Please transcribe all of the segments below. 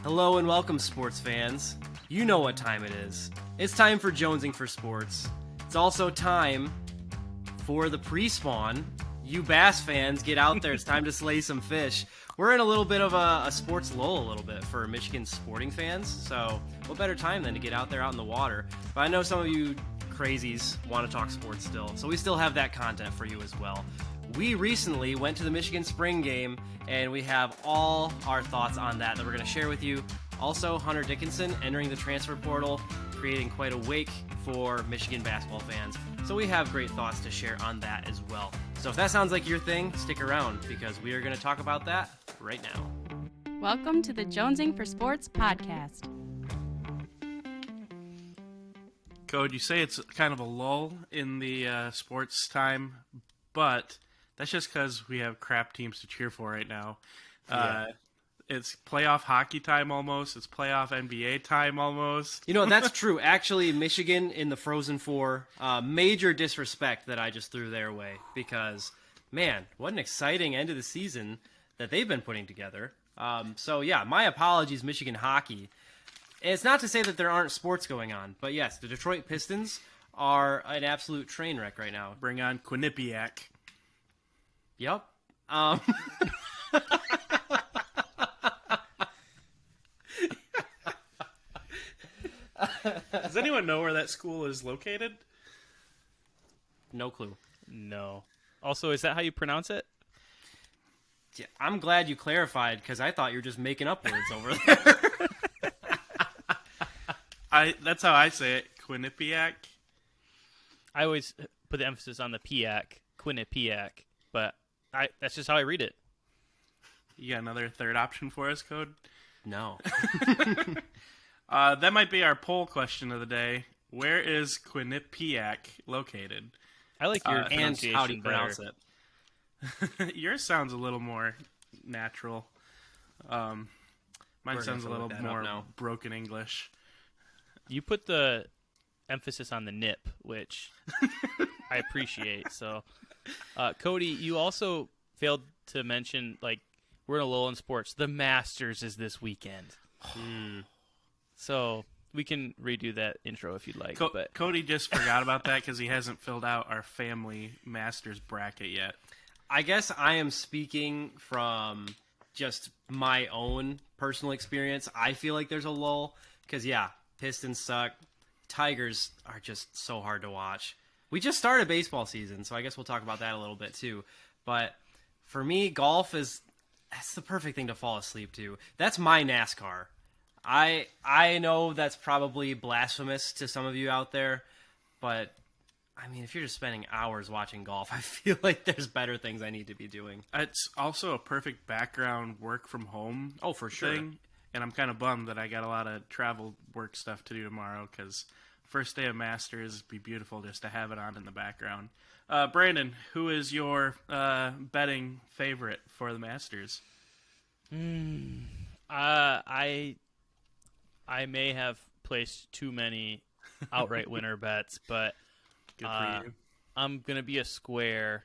Hello and welcome, sports fans. You know what time it is. It's time for Jonesing for Sports. It's also time for the pre-spawn. You bass fans, get out there. It's time to slay some fish. We're in a little bit of a sports lull a little bit for Michigan sporting fans, so what better time than to get out there out in the water. But I know some of you crazies want to talk sports still, so we still have that content for you as well. We recently went to the Michigan spring game, and we have all our thoughts on that we're going to share with you. Also, Hunter Dickinson entering the transfer portal, creating quite a wake for Michigan basketball fans. So we have great thoughts to share on that as well. So if that sounds like your thing, stick around because we are going to talk about that right now. Welcome to the Jonesing for Sports podcast. Code, you say it's kind of a lull in the sports time, but that's just because we have crap teams to cheer for right now. It's playoff hockey time almost. It's playoff NBA time almost. You know, that's true. Actually, Michigan in the Frozen Four, major disrespect that I just threw their way because, man, what an exciting end of the season that they've been putting together. So, yeah, my apologies, Michigan hockey. It's not to say that there aren't sports going on, but yes, the Detroit Pistons are an absolute train wreck right now. Bring on Quinnipiac. Yep. Does anyone know where that school is located? No clue. No. Also, is that how you pronounce it? Yeah, I'm glad you clarified because I thought you were just making up words over there. That's how I say it, Quinnipiac. I always put the emphasis on the Piac, Quinnipiac, but that's just how I read it. You got another third option for us, Code? No. That might be our poll question of the day. Where is Quinnipiac located? I like your And pronunciation how do you pronounce better. it? Yours sounds a little more natural. Mine We're sounds a gonna little look that up more now. broken English. You put the emphasis on the nip, which I appreciate. So, Cody, you also failed to mention, like, we're in a lull in sports. The Masters is this weekend. So we can redo that intro if you'd like. But Cody just forgot about that because he hasn't filled out our family Masters bracket yet. I guess I am speaking from just my own personal experience. I feel like there's a lull because, yeah, Pistons suck. Tigers are just so hard to watch. We just started baseball season, so I guess we'll talk about that a little bit too. But for me, golf that's the perfect thing to fall asleep to. That's my NASCAR. I know that's probably blasphemous to some of you out there, but I mean, if you're just spending hours watching golf, I feel like there's better things I need to be doing. It's also a perfect background work from home For sure. thing. And I'm kind of bummed that I got a lot of travel work stuff to do tomorrow because first day of Masters, it'd be beautiful just to have it on in the background. Brandon, who is your betting favorite for the Masters? I may have placed too many outright winner bets, but Good for you. I'm going to be a square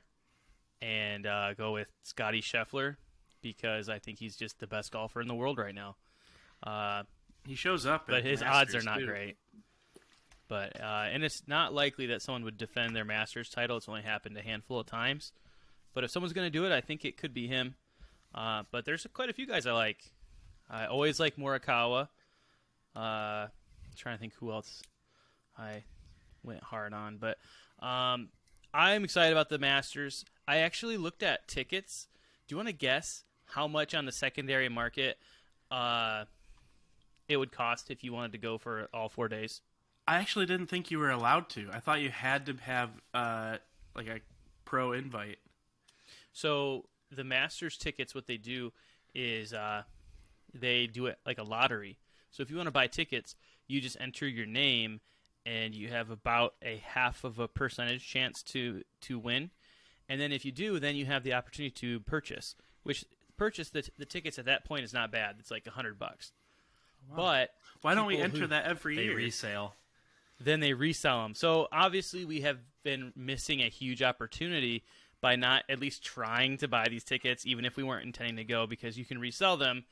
and go with Scotty Scheffler because I think he's just the best golfer in the world right now. He shows up, But at his Masters, odds are not too. great. But and it's not likely that someone would defend their Masters title. It's only happened a handful of times. But if someone's going to do it, I think it could be him. But there's quite a few guys I like. I always like Morikawa. I'm trying to think who else I went hard on. But I'm excited about the Masters. I actually looked at tickets. Do you want to guess how much on the secondary market it would cost if you wanted to go for all 4 days? I actually didn't think you were allowed to. I thought you had to have like a pro invite. So the Masters tickets, what they do is they do it like a lottery. So if you want to buy tickets, you just enter your name, and you have about a 0.5% chance to win. And then if you do, then you have the opportunity to purchase. Which purchase the tickets at that point is not bad. It's like $100. Wow. But Why don't we people enter who- that every They year? resale. then they resell them. So obviously we have been missing a huge opportunity by not at least trying to buy these tickets, even if we weren't intending to go, because you can resell them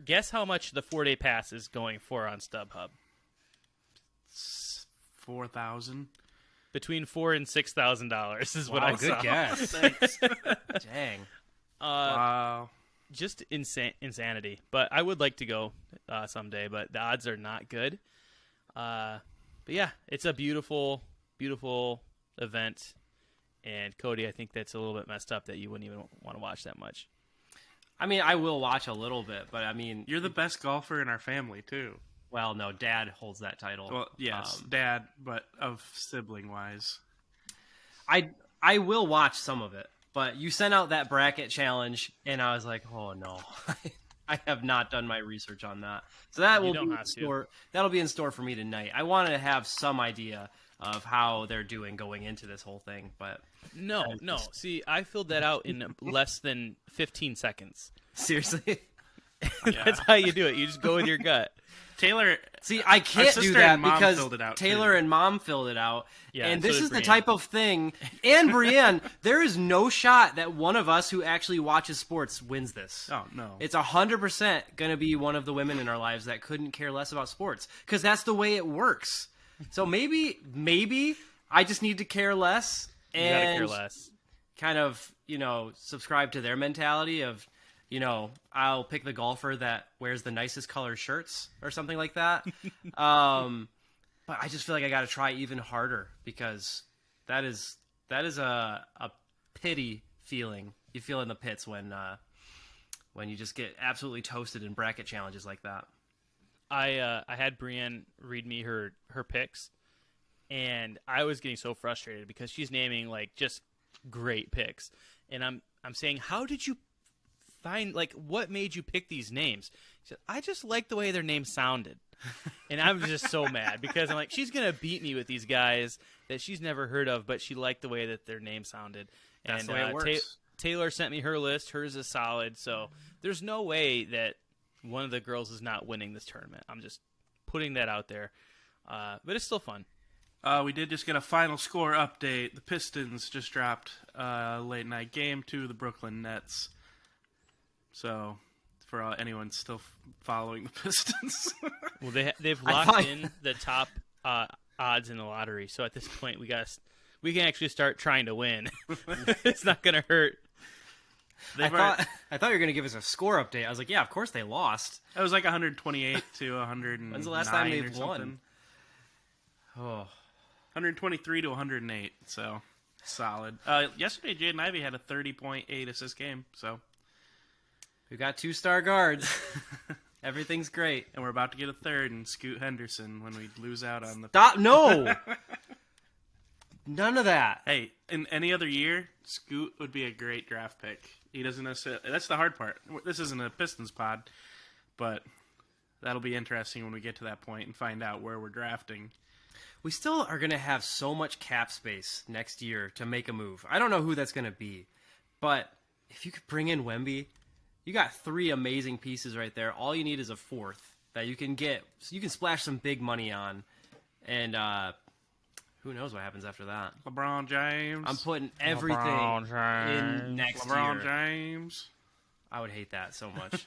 guess how much the 4-day pass is going for on StubHub? 4,000. Between $4,000 and $6,000 is what I good saw. guess. Dang. Wow. Just insanity. But I would like to go someday, but the odds are not good. But yeah, it's a beautiful, beautiful event. And Cody, I think that's a little bit messed up that you wouldn't even want to watch that much. I mean, I will watch a little bit, but I mean, You're the best golfer in our family, too. well, no, Dad holds that title. Well, yes, Dad, but of sibling-wise. I will watch some of it, but you sent out that bracket challenge, and I was like, oh no, I have not done my research on that. So that will be in store. That'll be in store for me tonight. I wanted to have some idea of how they're doing going into this whole thing, but No. See, I filled that out in less than 15 seconds. seriously, That's how you do it. You just go with your gut. Taylor, see, I can't do sister that and mom because filled it out, Taylor too. and Mom filled it out, Yeah, and so this did is the Brienne. type of thing. And Brienne, there is no shot that one of us who actually watches sports wins this. oh, no. It's 100% going to be one of the women in our lives that couldn't care less about sports because that's the way it works. So maybe I just need to care less You gotta and care less. kind of, subscribe to their mentality of, I'll pick the golfer that wears the nicest color shirts or something like that. But I just feel like I got to try even harder because that is a pity feeling you feel in the pits when you just get absolutely toasted in bracket challenges like that. I had Brienne read me her picks, and I was getting so frustrated because she's naming like just great picks, and I'm saying, how did you find, like, what made you pick these names? She said, I just like the way their names sounded, and I'm just so mad because I'm like, she's gonna beat me with these guys that she's never heard of, but she liked the way that their name sounded. That's And the way it works. Taylor sent me her list. Hers is solid, so there's no way that one of the girls is not winning this tournament. I'm just putting that out there. But it's still fun. We did just get a final score update. The Pistons just dropped a late-night game to the Brooklyn Nets. So, for anyone still following the Pistons. Well, they've I locked thought- in the top odds in the lottery. So at this point, we can actually start trying to win. It's not going to hurt. I thought you were going to give us a score update. I was like, yeah, of course they lost. It was like 128 to 109. When's the last time or they've something. won? Oh, 123 to 108. So solid. Yesterday, Jaden Ivey had a 30.8 assist game. So, we got 2-star guards. Everything's great. and we're about to get a third in Scoot Henderson when we lose out on the. Stop! No, none of that. Hey, in any other year, Scoot would be a great draft pick. He doesn't necessarily. That's the hard part. This isn't a Pistons pod, but that'll be interesting when we get to that point and find out where we're drafting. We still are going to have so much cap space next year to make a move. I don't know who that's going to be, but if you could bring in Wemby, you got 3 amazing pieces right there. All you need is a 4th that you can get, so you can splash some big money on, and who knows what happens after that. LeBron James. I'm putting everything in next LeBron year. James. I would hate that so much.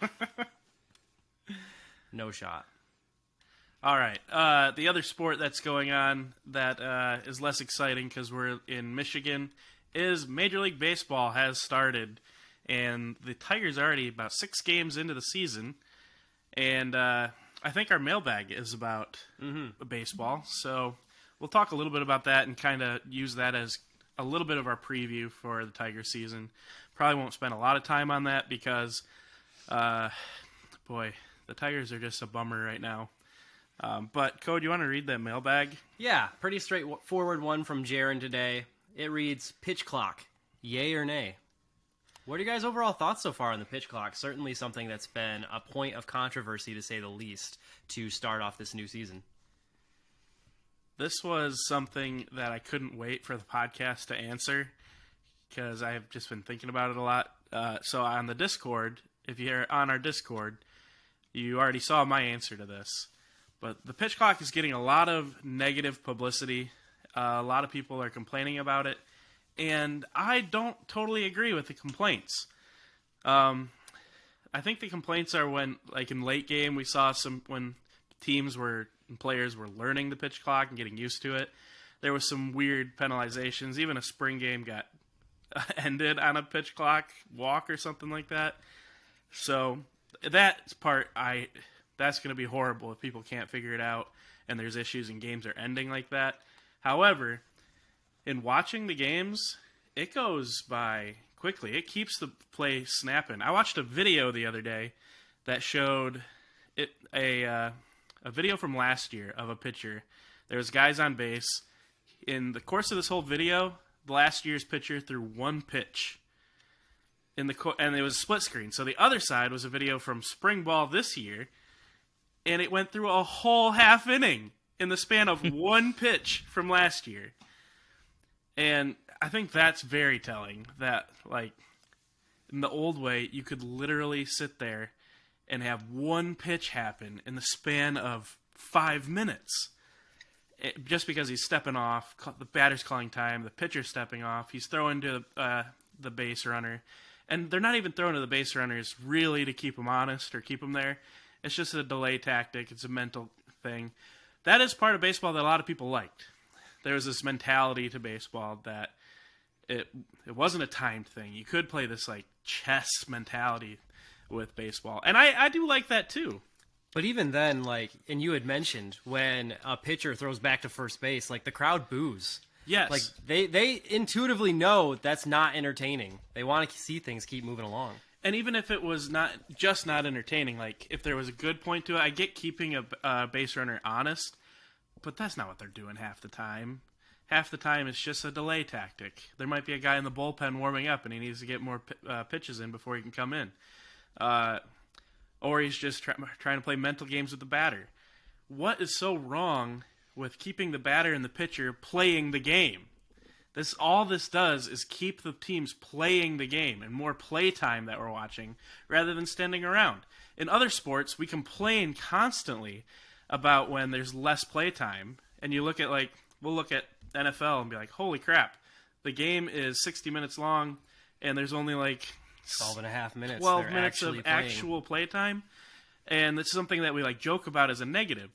No shot. All right. The other sport that's going on that is less exciting because we're in Michigan is Major League Baseball has started, and the Tigers are already about 6 games into the season, and I think our mailbag is about baseball, so we'll talk a little bit about that and kind of use that as a little bit of our preview for the Tiger season. Probably won't spend a lot of time on that because, the Tigers are just a bummer right now. But, Code, you want to read that mailbag? Yeah, pretty straightforward one from Jaron today. It reads, pitch clock, yay or nay? What are you guys' overall thoughts so far on the pitch clock? Certainly something that's been a point of controversy, to say the least, to start off this new season. This was something that I couldn't wait for the podcast to answer because I've just been thinking about it a lot. So on the Discord, if you're on our Discord, you already saw my answer to this. But the pitch clock is getting a lot of negative publicity. A lot of people are complaining about it. And I don't totally agree with the complaints. I think the complaints are when, like in late game, we saw when players were learning the pitch clock and getting used to it. There was some weird penalizations. Even a spring game got ended on a pitch clock walk or something like that. So that part, that's going to be horrible if people can't figure it out and there's issues and games are ending like that. However, in watching the games, it goes by quickly. It keeps the play snapping. I watched a video the other day that showed a video from last year of a pitcher. There was guys on base. In the course of this whole video, last year's pitcher threw one pitch. And it was split screen. So the other side was a video from spring ball this year, and it went through a whole half inning in the span of one pitch from last year. And I think that's very telling that, like, in the old way, you could literally sit there and have one pitch happen in the span of 5 minutes. Just because he's stepping off, the batter's calling time, the pitcher's stepping off, he's throwing to the base runner. And they're not even throwing to the base runners really to keep them honest or keep them there. It's just a delay tactic. It's a mental thing. That is part of baseball that a lot of people liked. There was this mentality to baseball that it wasn't a timed thing. You could play this like chess mentality with baseball. And I do like that too. But even then, like, and you had mentioned when a pitcher throws back to first base, like the crowd boos. Yes. Like they intuitively know that's not entertaining. They want to see things keep moving along. And even if it was not entertaining, like if there was a good point to it, I get keeping a base runner honest, but that's not what they're doing half the time. Half the time it's just a delay tactic. There might be a guy in the bullpen warming up and he needs to get more pitches in before he can come in. Or he's just trying to play mental games with the batter. What is so wrong with keeping the batter and the pitcher playing the game? All this does is keep the teams playing the game and more play time that we're watching rather than standing around. In other sports, we complain constantly about when there's less play time. And you look at we'll look at NFL and be like, holy crap, the game is 60 minutes long and there's only 12 and a half minutes. 12 minutes of actual play time. And it's something that we joke about as a negative.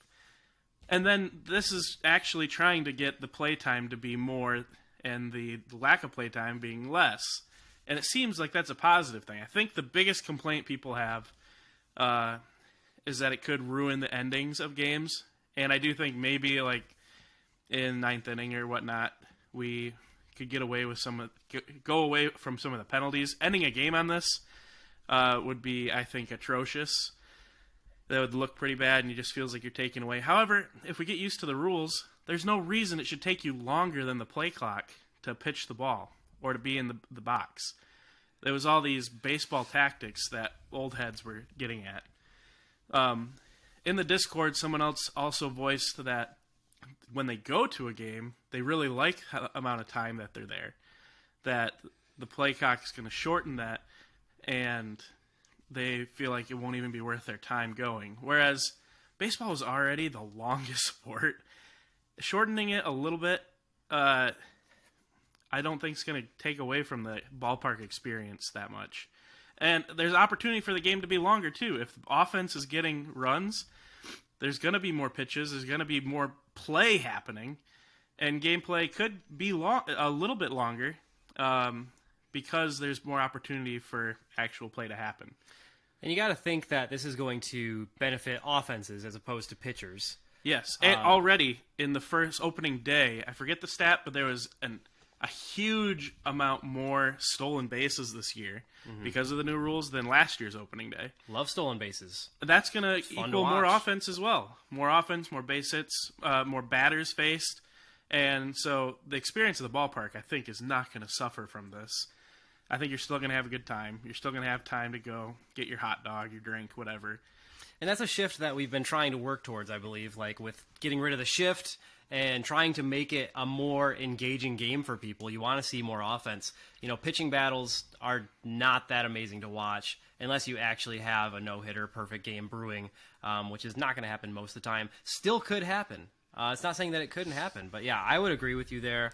And then this is actually trying to get the play time to be more and the lack of play time being less. And it seems like that's a positive thing. I think the biggest complaint people have is that it could ruin the endings of games. And I do think maybe in ninth inning or whatnot, we could go away from some of the penalties. Ending a game on this would be, I think, atrocious. That would look pretty bad, and it just feels like you're taking away. However, if we get used to the rules, there's no reason it should take you longer than the play clock to pitch the ball or to be in the box. There was all these baseball tactics that old heads were getting at. In the Discord, someone else also voiced that when they go to a game, they really like the amount of time that they're there. That the play clock is going to shorten that, and they feel like it won't even be worth their time going. Whereas baseball is already the longest sport. Shortening it a little bit, I don't think it's going to take away from the ballpark experience that much. And there's opportunity for the game to be longer, too. If the offense is getting runs, there's going to be more pitches. There's going to be more play happening. And gameplay could be a little bit longer because there's more opportunity for actual play to happen. And you got to think that this is going to benefit offenses as opposed to pitchers. Yes, and already in the first opening day, I forget the stat, but there was a huge amount more stolen bases this year because of the new rules than last year's opening day. Love stolen bases. That's going to equal more offense as well. More offense, more base hits, more batters faced. And so the experience of the ballpark, I think, is not going to suffer from this. I think you're still going to have a good time. You're still going to have time to go get your hot dog, your drink, whatever. And that's a shift that we've been trying to work towards, I believe, with getting rid of the shift and trying to make it a more engaging game for people. You want to see more offense. Pitching battles are not that amazing to watch unless you actually have a no-hitter perfect game brewing, which is not going to happen most of the time. Still could happen. It's not saying that it couldn't happen, but yeah, I would agree with you there.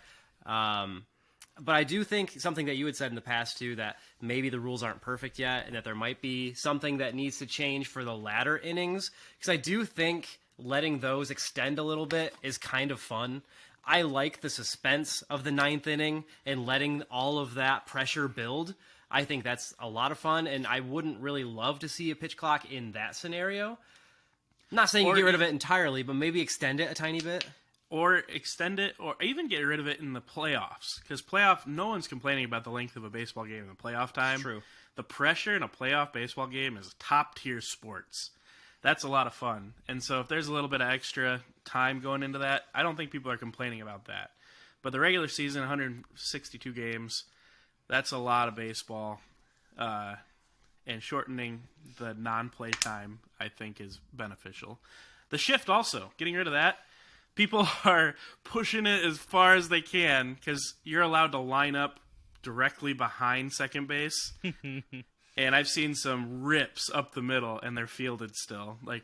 But I do think something that you had said in the past too, that maybe the rules aren't perfect yet, and that there might be something that needs to change for the latter innings. Because I do think letting those extend a little bit is kind of fun. I like the suspense of the ninth inning and letting all of that pressure build. I think that's a lot of fun, and I wouldn't really love to see a pitch clock in that scenario. I'm not saying you get rid of it entirely, but maybe extend it a tiny bit. Or extend it, or even get rid of it in the playoffs. Because no one's complaining about the length of a baseball game in the playoff time. True. The pressure in a playoff baseball game is top-tier sports. That's a lot of fun. And so if there's a little bit of extra time going into that, I don't think people are complaining about that. But the regular season, 162 games, that's a lot of baseball. And shortening the non-play time, I think, is beneficial. The shift also, getting rid of that. People are pushing it as far as they can because you're allowed to line up directly behind second base. And I've seen some rips up the middle, and they're fielded still. Like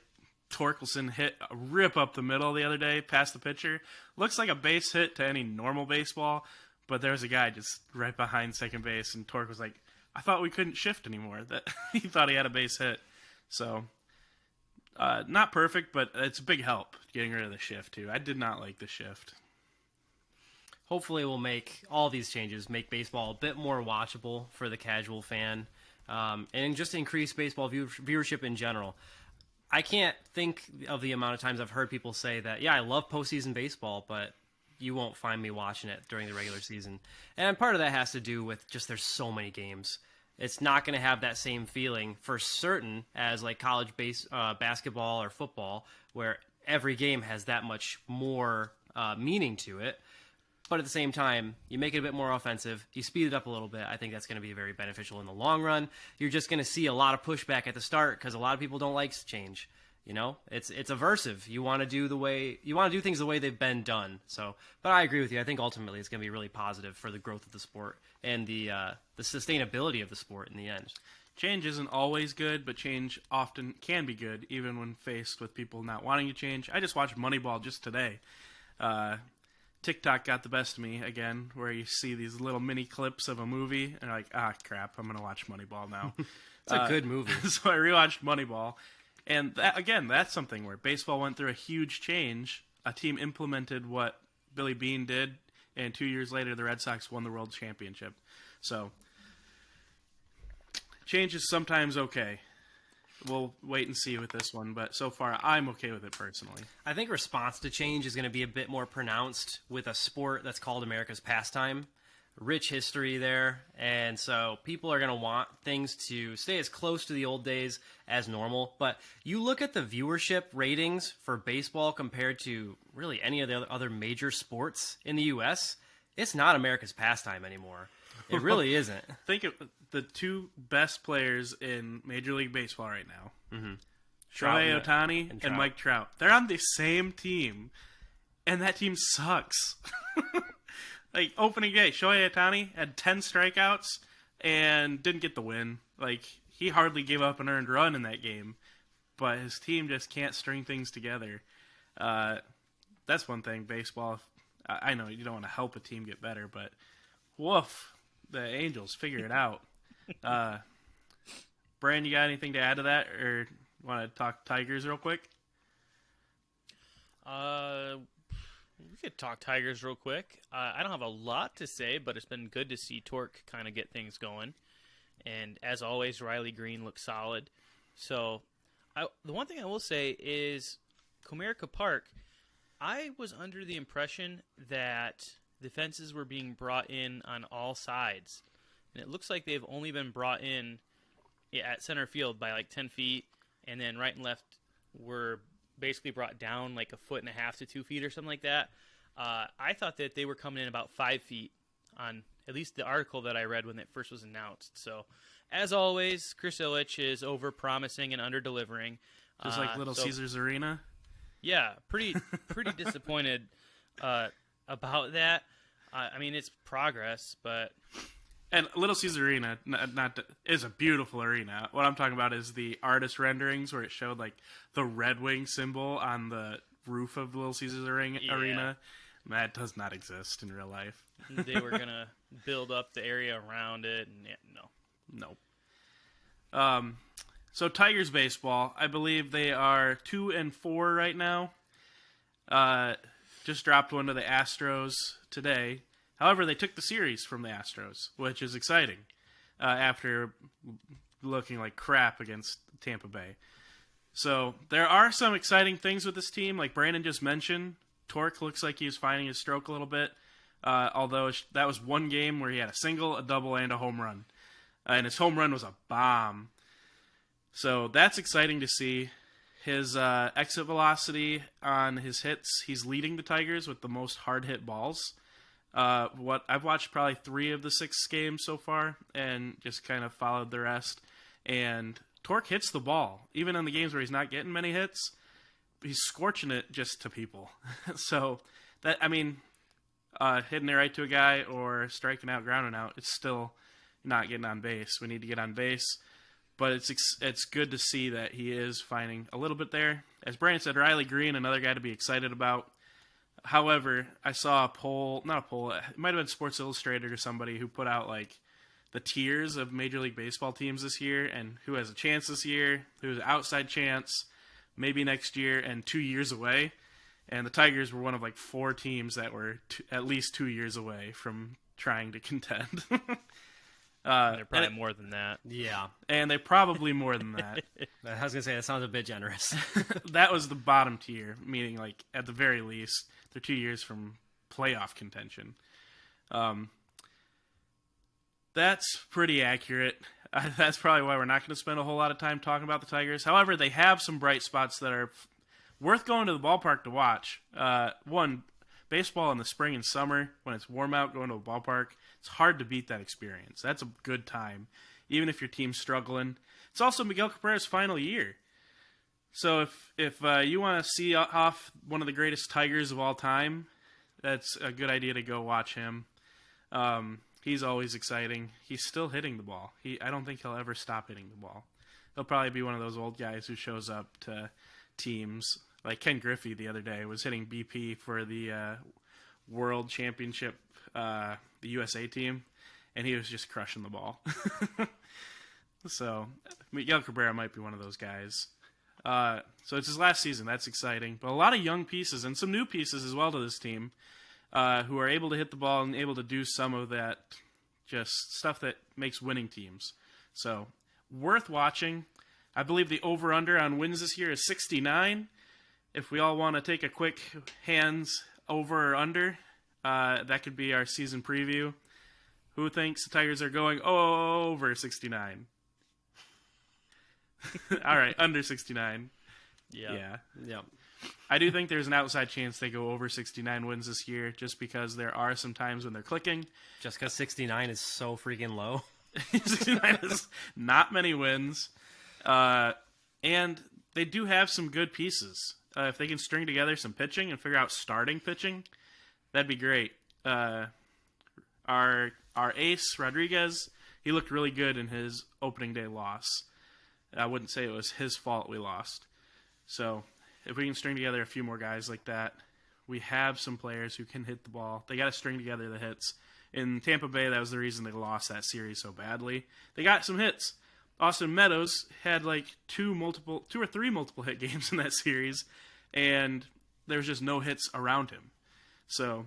Torkelson hit a rip up the middle the other day past the pitcher. Looks like a base hit to any normal baseball, but there's a guy just right behind second base, and Torque was like, I thought we couldn't shift anymore. That he thought he had a base hit. So not perfect, but it's a big help getting rid of the shift too. I did not like the shift. Hopefully we'll make all these changes, make baseball a bit more watchable for the casual fan, and just increase baseball viewership in general. I can't think of the amount of times I've heard people say that, yeah, I love postseason baseball, but you won't find me watching it during the regular season. And part of that has to do with just there's so many games. It's not going to have that same feeling for certain as like college basketball or football, where every game has that much more meaning to it. But at the same time, you make it a bit more offensive, you speed it up a little bit. I think that's going to be very beneficial in the long run. You're just going to see a lot of pushback at the start because a lot of people don't like change. You know, it's aversive. You want to do things the way they've been done. So, but I agree with you. I think ultimately it's going to be really positive for the growth of the sport and the sustainability of the sport in the end. Change isn't always good, but change often can be good, even when faced with people not wanting to change. I just watched Moneyball just today. TikTok got the best of me again, where you see these little mini clips of a movie, and you're like, crap, I'm going to watch Moneyball now. It's a good movie. So I rewatched Moneyball. And that's something where baseball went through a huge change. A team implemented what Billy Beane did, and 2 years later, the Red Sox won the World Championship. So, change is sometimes okay. We'll wait and see with this one, but so far, I'm okay with it personally. I think response to change is going to be a bit more pronounced with a sport that's called America's pastime. Rich history there, and so people are going to want things to stay as close to the old days as normal. But you look at the viewership ratings for baseball compared to really any of the other major sports in the U.S., it's not America's pastime anymore. It really isn't. Think of the two best players in Major League Baseball right now. Mm-hmm. Shohei Ohtani and Mike Trout. They're on the same team, and that team sucks. Like, opening day, Shohei Ohtani had 10 strikeouts and didn't get the win. Like, he hardly gave up an earned run in that game, but his team just can't string things together. That's one thing, baseball. I know you don't want to help a team get better, but woof, the Angels figure it out. Brian, you got anything to add to that, or want to talk Tigers real quick? We could talk Tigers real quick. I don't have a lot to say, but it's been good to see Torque kind of get things going. And as always, Riley Green looks solid. So the one thing I will say is Comerica Park, I was under the impression that the fences were being brought in on all sides. And it looks like they've only been brought in at center field by like 10 feet, and then right and left were basically brought down like 1.5 to 2 feet or something like that. I thought that they were coming in about 5 feet on at least the article that I read when it first was announced. So, as always, Chris Ilitch is over-promising and under-delivering. Just like Little Caesars Arena? Yeah, pretty disappointed about that. I mean, it's progress, but... And Little Caesars Arena is a beautiful arena. What I'm talking about is the artist renderings where it showed like the Red Wing symbol on the roof of Little Caesars Arena. That does not exist in real life. They were going to build up the area around it, and no. So Tigers baseball, I believe they are 2-4 right now. Just dropped one to the Astros today. However, they took the series from the Astros, which is exciting. After looking like crap against Tampa Bay. So there are some exciting things with this team, like Brandon just mentioned. Torque looks like he's finding his stroke a little bit, although that was one game where he had a single, a double, and a home run. And his home run was a bomb. So that's exciting to see. His exit velocity on his hits, he's leading the Tigers with the most hard-hit balls. I've watched probably 3 of the 6 games so far and just kind of followed the rest. And Torque hits the ball. Even in the games where he's not getting many hits, he's scorching it just to people. So, hitting it right to a guy or striking out, grounding out, it's still not getting on base. We need to get on base. But it's good to see that he is finding a little bit there. As Brandon said, Riley Green, another guy to be excited about. However, I saw a poll, not a poll, it might have been Sports Illustrated or somebody who put out like the tiers of Major League Baseball teams this year and who has a chance this year, who's an outside chance, maybe next year, and 2 years away. And the Tigers were one of like 4 teams that were at least 2 years away from trying to contend. They're probably more than that. Yeah. And they're probably more than that. I was going to say, that sounds a bit generous. That was the bottom tier, meaning like at the very least, they're 2 years from playoff contention. That's pretty accurate. That's probably why we're not going to spend a whole lot of time talking about the Tigers. However, they have some bright spots that are worth going to the ballpark to watch. One, baseball in the spring and summer, when it's warm out, going to a ballpark, it's hard to beat that experience. That's a good time, even if your team's struggling. It's also Miguel Cabrera's final year. So if you want to see off one of the greatest Tigers of all time, that's a good idea to go watch him. He's always exciting. He's still hitting the ball. I don't think he'll ever stop hitting the ball. He'll probably be one of those old guys who shows up to teams. Like Ken Griffey the other day was hitting BP for the World Championship, the USA team, and he was just crushing the ball. So Miguel Cabrera might be one of those guys. So it's his last season. That's exciting. But a lot of young pieces and some new pieces as well to this team who are able to hit the ball and able to do some of that just stuff that makes winning teams. So worth watching. I believe the over-under on wins this year is 69. If we all want to take a quick hands over or under, that could be our season preview. Who thinks the Tigers are going over 69? All right, under 69. Yeah. I do think there's an outside chance they go over 69 wins this year, just because there are some times when they're clicking. Just because 69 is so freaking low. 69 is not many wins. And they do have some good pieces. If they can string together some pitching and figure out starting pitching, that'd be great. Our ace, Rodriguez, he looked really good in his opening day loss. I wouldn't say it was his fault we lost. So if we can string together a few more guys like that, we have some players who can hit the ball. They got to string together the hits. In Tampa Bay, that was the reason they lost that series so badly. They got some hits. Austin Meadows had like 2 or 3 multiple hit games in that series, and there was just no hits around him. So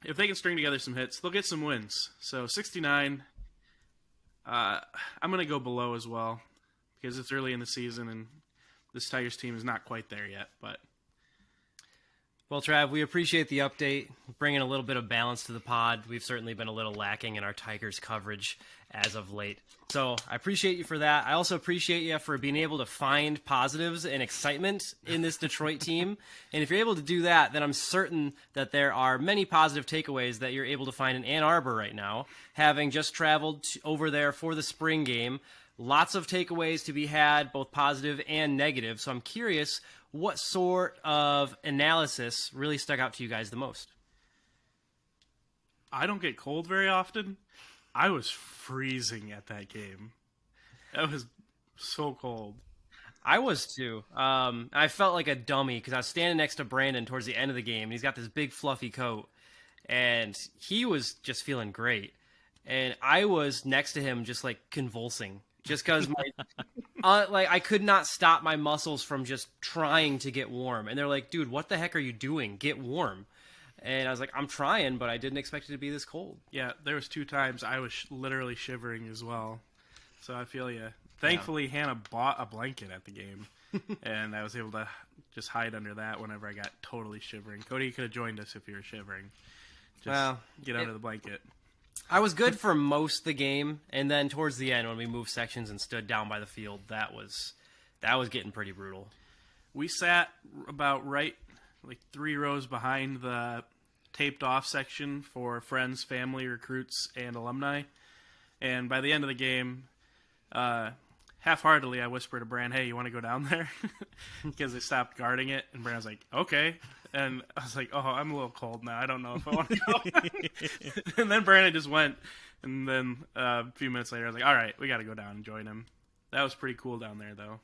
if they can string together some hits, they'll get some wins. So 69, I'm going to go below as well because it's early in the season and this Tigers team is not quite there yet. But Well, Trav, we appreciate the update, bringing a little bit of balance to the pod. We've certainly been a little lacking in our Tigers coverage as of late. So I appreciate you for that. I also appreciate you for being able to find positives and excitement in this Detroit team. And if you're able to do that, then I'm certain that there are many positive takeaways that you're able to find in Ann Arbor right now, having just traveled over there for the spring game. Lots of takeaways to be had, both positive and negative. So I'm curious, what sort of analysis really stuck out to you guys the most? I don't get cold very often. I was freezing at that game. That was so cold. I was too. I felt like a dummy because I was standing next to Brandon towards the end of the game, and he's got this big fluffy coat, and he was just feeling great, and I was next to him just like convulsing, just because my like I could not stop my muscles from just trying to get warm, and they're like, "Dude, what the heck are you doing? Get warm." And I was like, "I'm trying, but I didn't expect it to be this cold." Yeah, there was 2 times I was literally shivering as well. So I feel you. Thankfully, Hannah bought a blanket at the game, and I was able to just hide under that whenever I got totally shivering. Cody, you could have joined us if you were shivering. Just get under the blanket. I was good for most of the game, and then towards the end when we moved sections and stood down by the field, that was getting pretty brutal. We sat about like 3 rows behind the taped off section for friends, family, recruits, and alumni. And by the end of the game, half-heartedly, I whispered to Bran, "Hey, you want to go down there?" Because they stopped guarding it, and Bran was like, "Okay." And I was like, "Oh, I'm a little cold now. I don't know if I want to go." And then Brandon just went, and then a few minutes later, I was like, "All right, we got to go down and join him." That was pretty cool down there, though.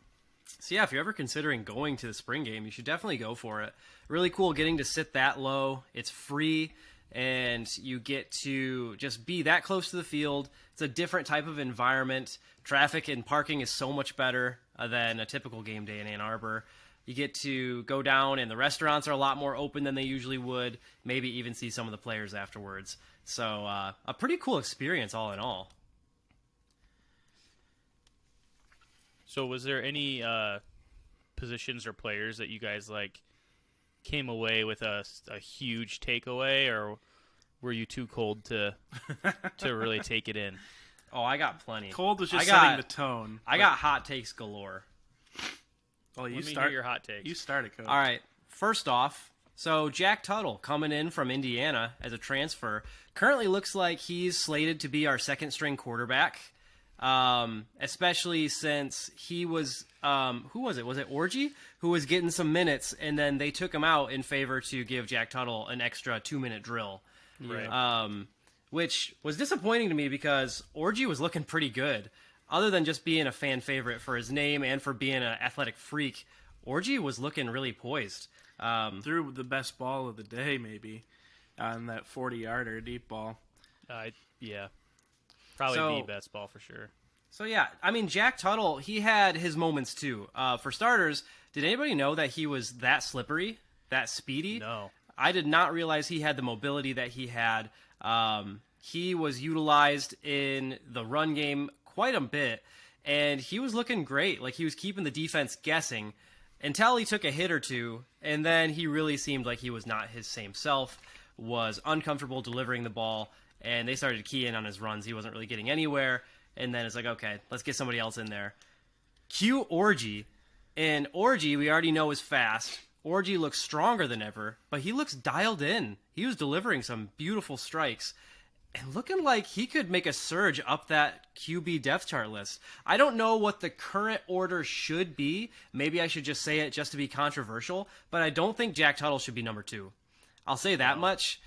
So yeah, if you're ever considering going to the spring game, you should definitely go for it. Really cool getting to sit that low. It's free, and you get to just be that close to the field. It's a different type of environment. Traffic and parking is so much better than a typical game day in Ann Arbor. You get to go down, and the restaurants are a lot more open than they usually would. Maybe even see some of the players afterwards. So a pretty cool experience all in all. So was there any positions or players that you guys like came away with a huge takeaway, or were you too cold to really take it in? Oh, I got plenty. Cold was just setting the tone. I got hot takes galore. Well, you Let me start hear your hot takes. You start it, Cody. All right. First off, so Jack Tuttle coming in from Indiana as a transfer currently looks like he's slated to be our second string quarterback. Especially since he was, who was it? Was it Orgy who was getting some minutes, and then they took him out in favor to give Jack Tuttle an extra 2-minute drill. Right. Which was disappointing to me because Orgy was looking pretty good. Other than just being a fan favorite for his name and for being an athletic freak, Orgy was looking really poised. Threw the best ball of the day, maybe, on that 40-yarder deep ball. Yeah. Probably the best ball for sure. So, yeah, I mean, Jack Tuttle, he had his moments, too. For starters, did anybody know that he was that slippery, that speedy? No. I did not realize he had the mobility that he had. He was utilized in the run game quite a bit, and he was looking great. Like, he was keeping the defense guessing until he took a hit or two, and then he really seemed like he was not his same self, was uncomfortable delivering the ball, and they started to key in on his runs. He wasn't really getting anywhere, and then it's like, okay, let's get somebody else in there. Cue Orgy, and Orgy we already know is fast. Orgy looks stronger than ever, but he looks dialed in. He was delivering some beautiful strikes and looking like he could make a surge up that QB depth chart list. I don't know what the current order should be. Maybe I should just say it just to be controversial, but I don't think Jack Tuttle should be number 2. I'll say that much.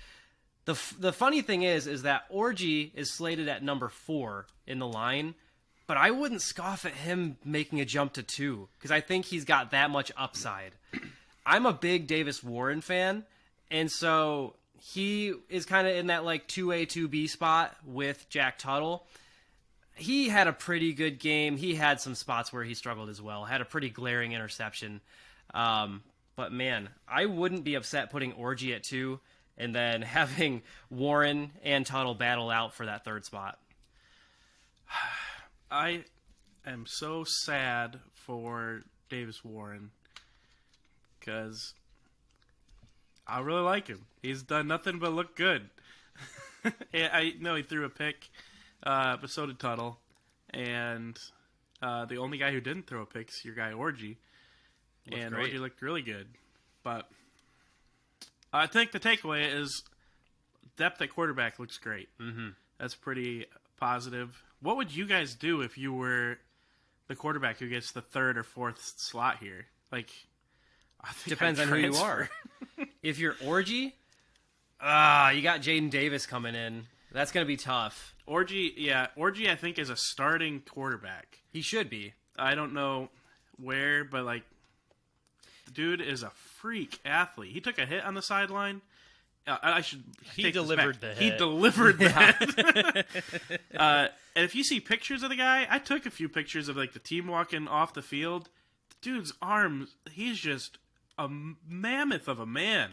The funny thing is that Orgy is slated at number 4 in the line, but I wouldn't scoff at him making a jump to 2 because I think he's got that much upside. I'm a big Davis Warren fan, and so he is kind of in that like 2A, 2B spot with Jack Tuttle. He had a pretty good game. He had some spots where he struggled as well. Had a pretty glaring interception. But man, I wouldn't be upset putting Orgy at 2 and then having Warren and Tuttle battle out for that 3rd spot. I am so sad for Davis Warren because I really like him. He's done nothing but look good. I know he threw a pick, but so did Tuttle. And the only guy who didn't throw a pick is your guy Orgy. And great. Orgy looked really good. But I think the takeaway is depth at quarterback looks great. Mm-hmm. That's pretty positive. What would you guys do if you were the quarterback who gets the 3rd or 4th slot here? Like, I think Depends I'd on who you transfer. are. If you're Orgy, you got Jaden Davis coming in. That's going to be tough. Orgy, I think, is a starting quarterback. He should be. I don't know where, but like, dude is a freak athlete. He took a hit on the sideline. He delivered the hit. He delivered the hit. And if you see pictures of the guy, I took a few pictures of like the team walking off the field. The dude's arms, he's just a mammoth of a man.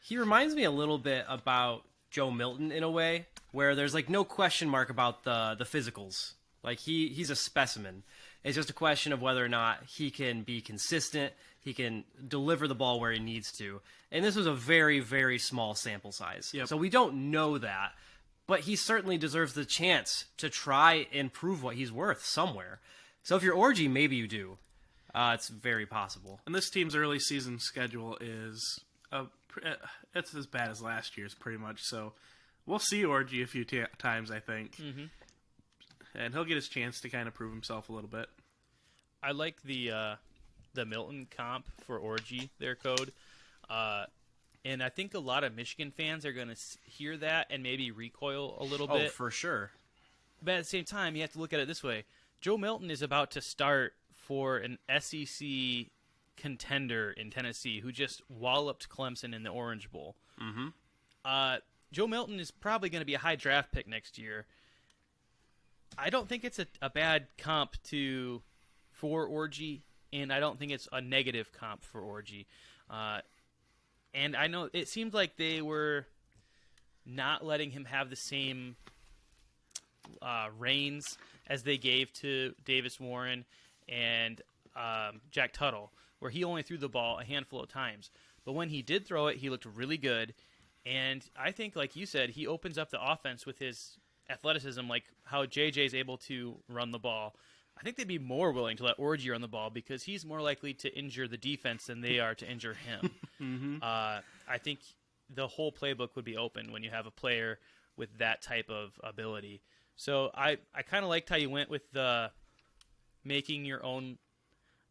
He reminds me a little bit about Joe Milton in a way, where there's like no question mark about the physicals. Like he's a specimen. It's just a question of whether or not he can be consistent. He can deliver the ball where he needs to. And this was a very, very small sample size. Yep. So we don't know that. But he certainly deserves the chance to try and prove what he's worth somewhere. So if you're Orji, maybe you do. It's very possible. And this team's early season schedule is it's as bad as last year's, pretty much. So we'll see Orji a few times, I think. Mm-hmm. And he'll get his chance to kind of prove himself a little bit. I like the Milton comp for Orji, their code. And I think a lot of Michigan fans are going to hear that and maybe recoil a little bit. Oh, for sure. But at the same time, you have to look at it this way. Joe Milton is about to start for an SEC contender in Tennessee who just walloped Clemson in the Orange Bowl. Mm-hmm. Joe Milton is probably going to be a high draft pick next year. I don't think it's a bad comp for Orji, and I don't think it's a negative comp for Orji. And I know it seemed like they were not letting him have the same reins as they gave to Davis Warren and Jack Tuttle, where he only threw the ball a handful of times. But when he did throw it, he looked really good. And I think, like you said, he opens up the offense with his athleticism, like how JJ is able to run the ball. I think they'd be more willing to let Orji run the ball because he's more likely to injure the defense than they are to injure him. Mm-hmm. I think the whole playbook would be open when you have a player with that type of ability. So I kind of liked how you went with the making your own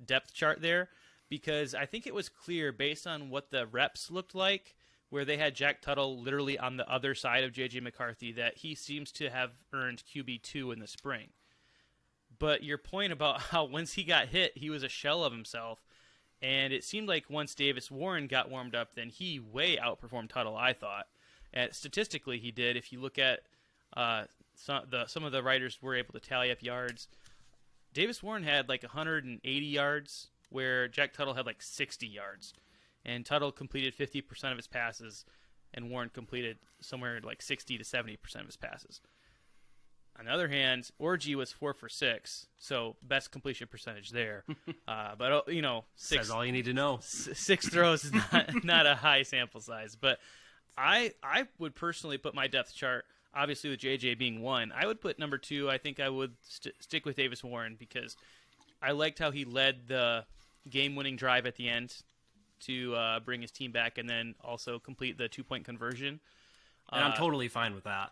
depth chart there, because I think it was clear based on what the reps looked like, where they had Jack Tuttle literally on the other side of J.J. McCarthy, that he seems to have earned QB2 in the spring. But your point about how once he got hit, he was a shell of himself, and it seemed like once Davis Warren got warmed up, then he way outperformed Tuttle, I thought. And statistically, he did. If you look at some of the writers were able to tally up yards, Davis Warren had like 180 yards, where Jack Tuttle had like 60 yards. And Tuttle completed 50% of his passes, and Warren completed somewhere like 60 to 70% of his passes. On the other hand, Orji was 4 for 6, so best completion percentage there. But Says all you need to know. 6 throws is not a high sample size. But I would personally put my depth chart, obviously with JJ being 1. I would put number 2. I think I would stick with Davis Warren because I liked how he led the game-winning drive at the end to bring his team back and then also complete the 2-point conversion. And I'm totally fine with that.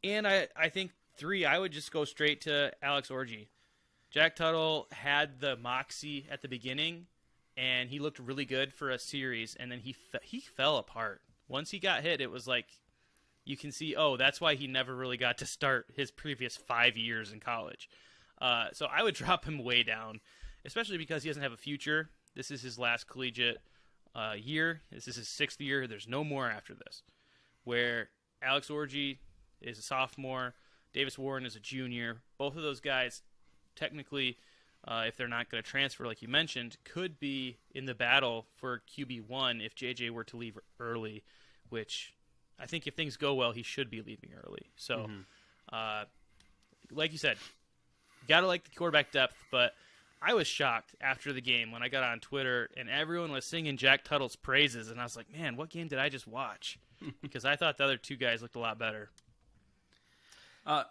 And I think 3, I would just go straight to Alex Orji. Jack Tuttle had the moxie at the beginning, and he looked really good for a series, and then he fell apart. Once he got hit, it was like you can see, that's why he never really got to start his previous 5 years in college. So I would drop him way down, especially because he doesn't have a future. This is his last collegiate year. This is his 6th year. There's no more after this. Where Alex Orji is a sophomore, Davis Warren is a junior. Both of those guys, technically, if they're not going to transfer, like you mentioned, could be in the battle for QB1 if JJ were to leave early, which I think if things go well, he should be leaving early. So, like you said, got to like the quarterback depth, but I was shocked after the game when I got on Twitter and everyone was singing Jack Tuttle's praises, and I was like, man, what game did I just watch? Because I thought the other 2 guys looked a lot better. Do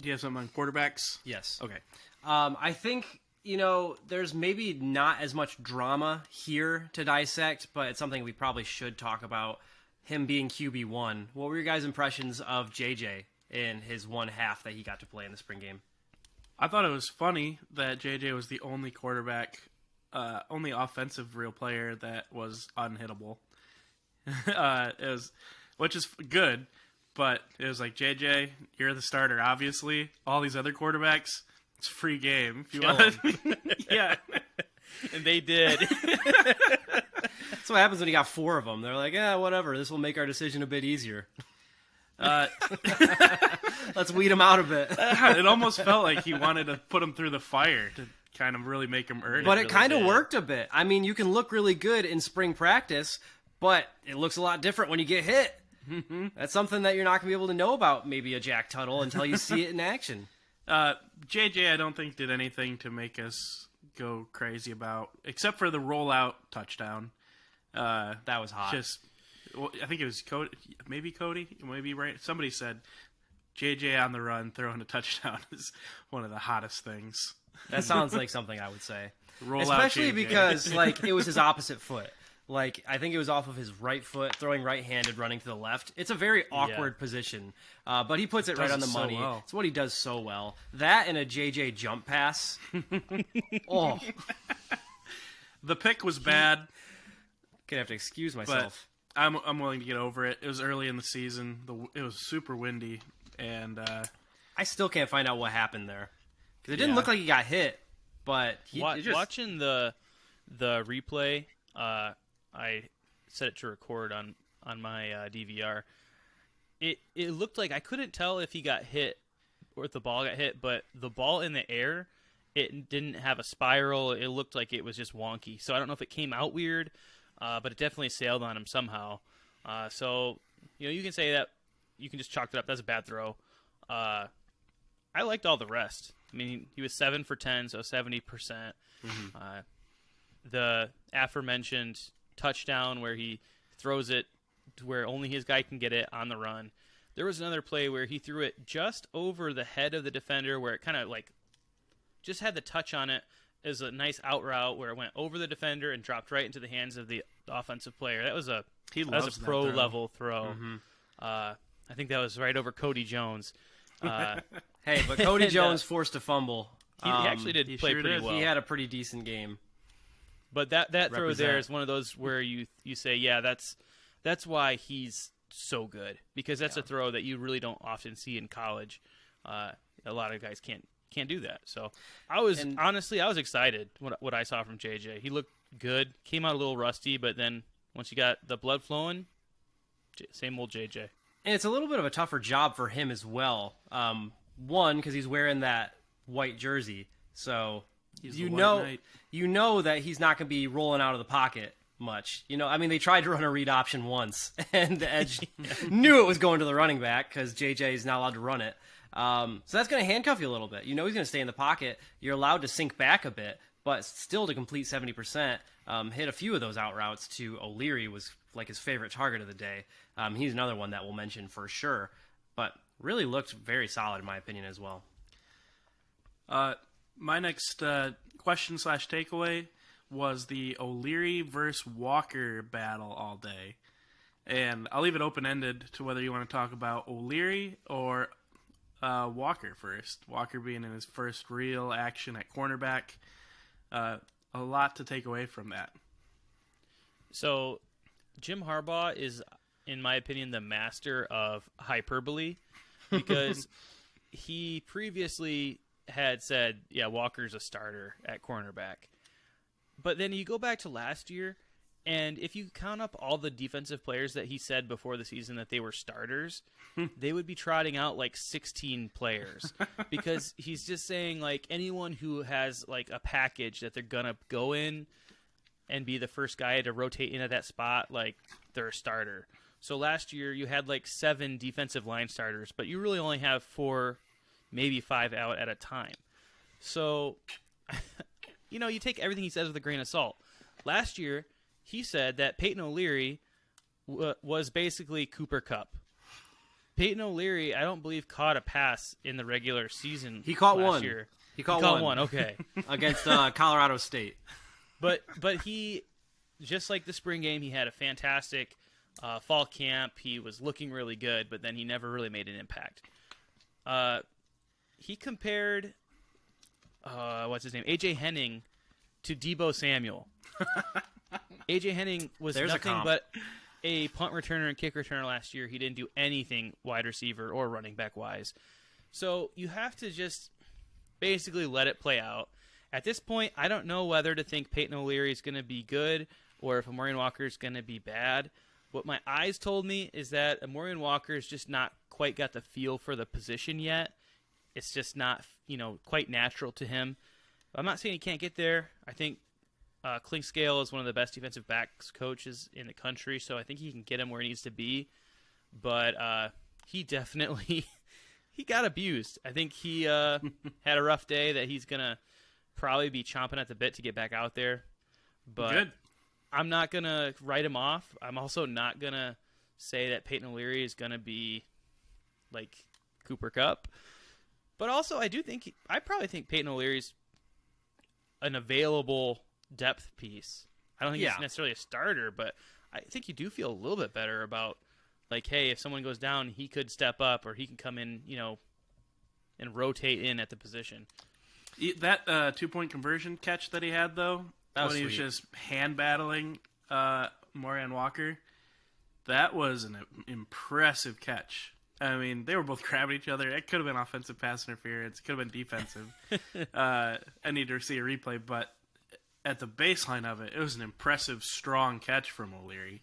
you have something on quarterbacks? Yes. Okay. I think, there's maybe not as much drama here to dissect, but it's something we probably should talk about, him being QB1. What were your guys' impressions of JJ in his one half that he got to play in the spring game? I thought it was funny that JJ was the only quarterback, only offensive real player that was unhittable. Which is good, but it was like, JJ, you're the starter, obviously. All these other quarterbacks, It's a free game. If you Kill want. Yeah. And they did. That's what happens when you got 4 of them. They're like, yeah, whatever. This will make our decision a bit easier. Let's weed him out a bit. It almost felt like he wanted to put him through the fire to kind of really make him earn it. But it really kind of did. worked a bit. I mean, you can look really good in spring practice, but it looks a lot different when you get hit. That's something that you're not going to be able to know about maybe a Jack Tuttle until you see it in action. JJ, I don't think did anything to make us go crazy about, except for the rollout touchdown. That was hot. Well, I think it was Cody, maybe right. Somebody said JJ on the run throwing a touchdown is one of the hottest things. That sounds like something I would say. Roll Especially out JJ. because like it was his opposite foot. Like I think it was off of his right foot, throwing right-handed, running to the left. It's a very awkward position, but he puts it right Does on it the so money. well. It's what he does so well. That and a JJ jump pass. Oh, The pick was bad, gonna have to excuse but myself. I'm willing to get over it. It was early in the season. It was super windy, and I still can't find out what happened there because it didn't Yeah. look like he got hit, but he it just, Watching the replay, I set it to record on my DVR. It looked like I couldn't tell if he got hit or if the ball got hit, but the ball in the air, it didn't have a spiral. It looked like it was just wonky. So I don't know if it came out weird, but it definitely sailed on him somehow. So you can say that you can just chalk it up. That's a bad throw. I liked all the rest. I mean, he was 7 for 10, so 70%. The aforementioned touchdown where he throws it to where only his guy can get it on the run. There was another play where he threw it just over the head of the defender where it kind of like just had the touch on it. It was a nice out route where it went over the defender and dropped right into the hands of the offensive player. That was a loves that pro throw. level throw. I think that was right over Cody Jones. hey, but Cody And, Jones forced a fumble. He actually did he play sure pretty did. well. He had a pretty decent game. But that throw Represent. there is one of those where you say, yeah, that's why he's so good, because that's a throw that you really don't often see in college. A lot of guys can't do that. So I was excited what I saw from JJ. He looked good, came out a little rusty, but then once you got the blood flowing, same old JJ. And it's a little bit of a tougher job for him as well. One, because he's wearing that white jersey, so He's you the White know Knight. that he's not going to be rolling out of the pocket much. I mean, they tried to run a read option once, and the edge knew it was going to the running back because JJ is not allowed to run it. So that's going to handcuff you a little bit. He's going to stay in the pocket. You're allowed to sink back a bit, but still to complete 70%. Hit a few of those out routes to O'Leary was like his favorite target of the day. He's another one that we'll mention for sure, but really looked very solid in my opinion as well. My next question / takeaway was the O'Leary versus Walker battle all day. And I'll leave it open-ended to whether you want to talk about O'Leary or Walker first. Walker being in his first real action at cornerback. A lot to take away from that. So Jim Harbaugh is, in my opinion, the master of hyperbole, because he previously had said, yeah, Walker's a starter at cornerback. But then you go back to last year, and if you count up all the defensive players that he said before the season that they were starters, they would be trotting out like 16 players, because he's just saying like anyone who has like a package that they're going to go in and be the first guy to rotate into that spot, like they're a starter. So last year you had like 7 defensive line starters, but you really only have 4, maybe 5 out at a time. So, you take everything he says with a grain of salt. Last year, he said that Peyton O'Leary was basically Cooper Kupp. Peyton O'Leary, I don't believe, caught a pass in the regular season. He caught last one. Year. He caught one. Okay. against Colorado State. But he, just like the spring game, he had a fantastic fall camp. He was looking really good, but then he never really made an impact. He compared, A.J. Henning to Deebo Samuel. A.J. Henning was There's a nothing comp. but a punt returner and kick returner last year. He didn't do anything wide receiver or running back wise. So you have to just basically let it play out. At this point, I don't know whether to think Peyton O'Leary is going to be good or if Amorian Walker is going to be bad. What my eyes told me is that Amorian Walker has just not quite got the feel for the position yet. It's just not, quite natural to him. I'm not saying he can't get there. I think Clinkscale is one of the best defensive backs coaches in the country, so I think he can get him where he needs to be. But he definitely he got abused. I think he had a rough day that he's going to probably be chomping at the bit to get back out there. But Good. I'm not going to write him off. I'm also not going to say that Peyton O'Leary is going to be like Cooper Kupp. But also, I probably think Peyton O'Leary's an available depth piece. I don't think he's necessarily a starter, but I think you do feel a little bit better about, like, hey, if someone goes down, he could step up or he can come in, and rotate in at the position. That 2-point conversion catch that he had, though, when he was just hand battling Amorian Walker, that was an impressive catch. I mean, they were both grabbing each other. It could have been offensive pass interference. It could have been defensive. I need to see a replay, but at the baseline of it, it was an impressive, strong catch from O'Leary,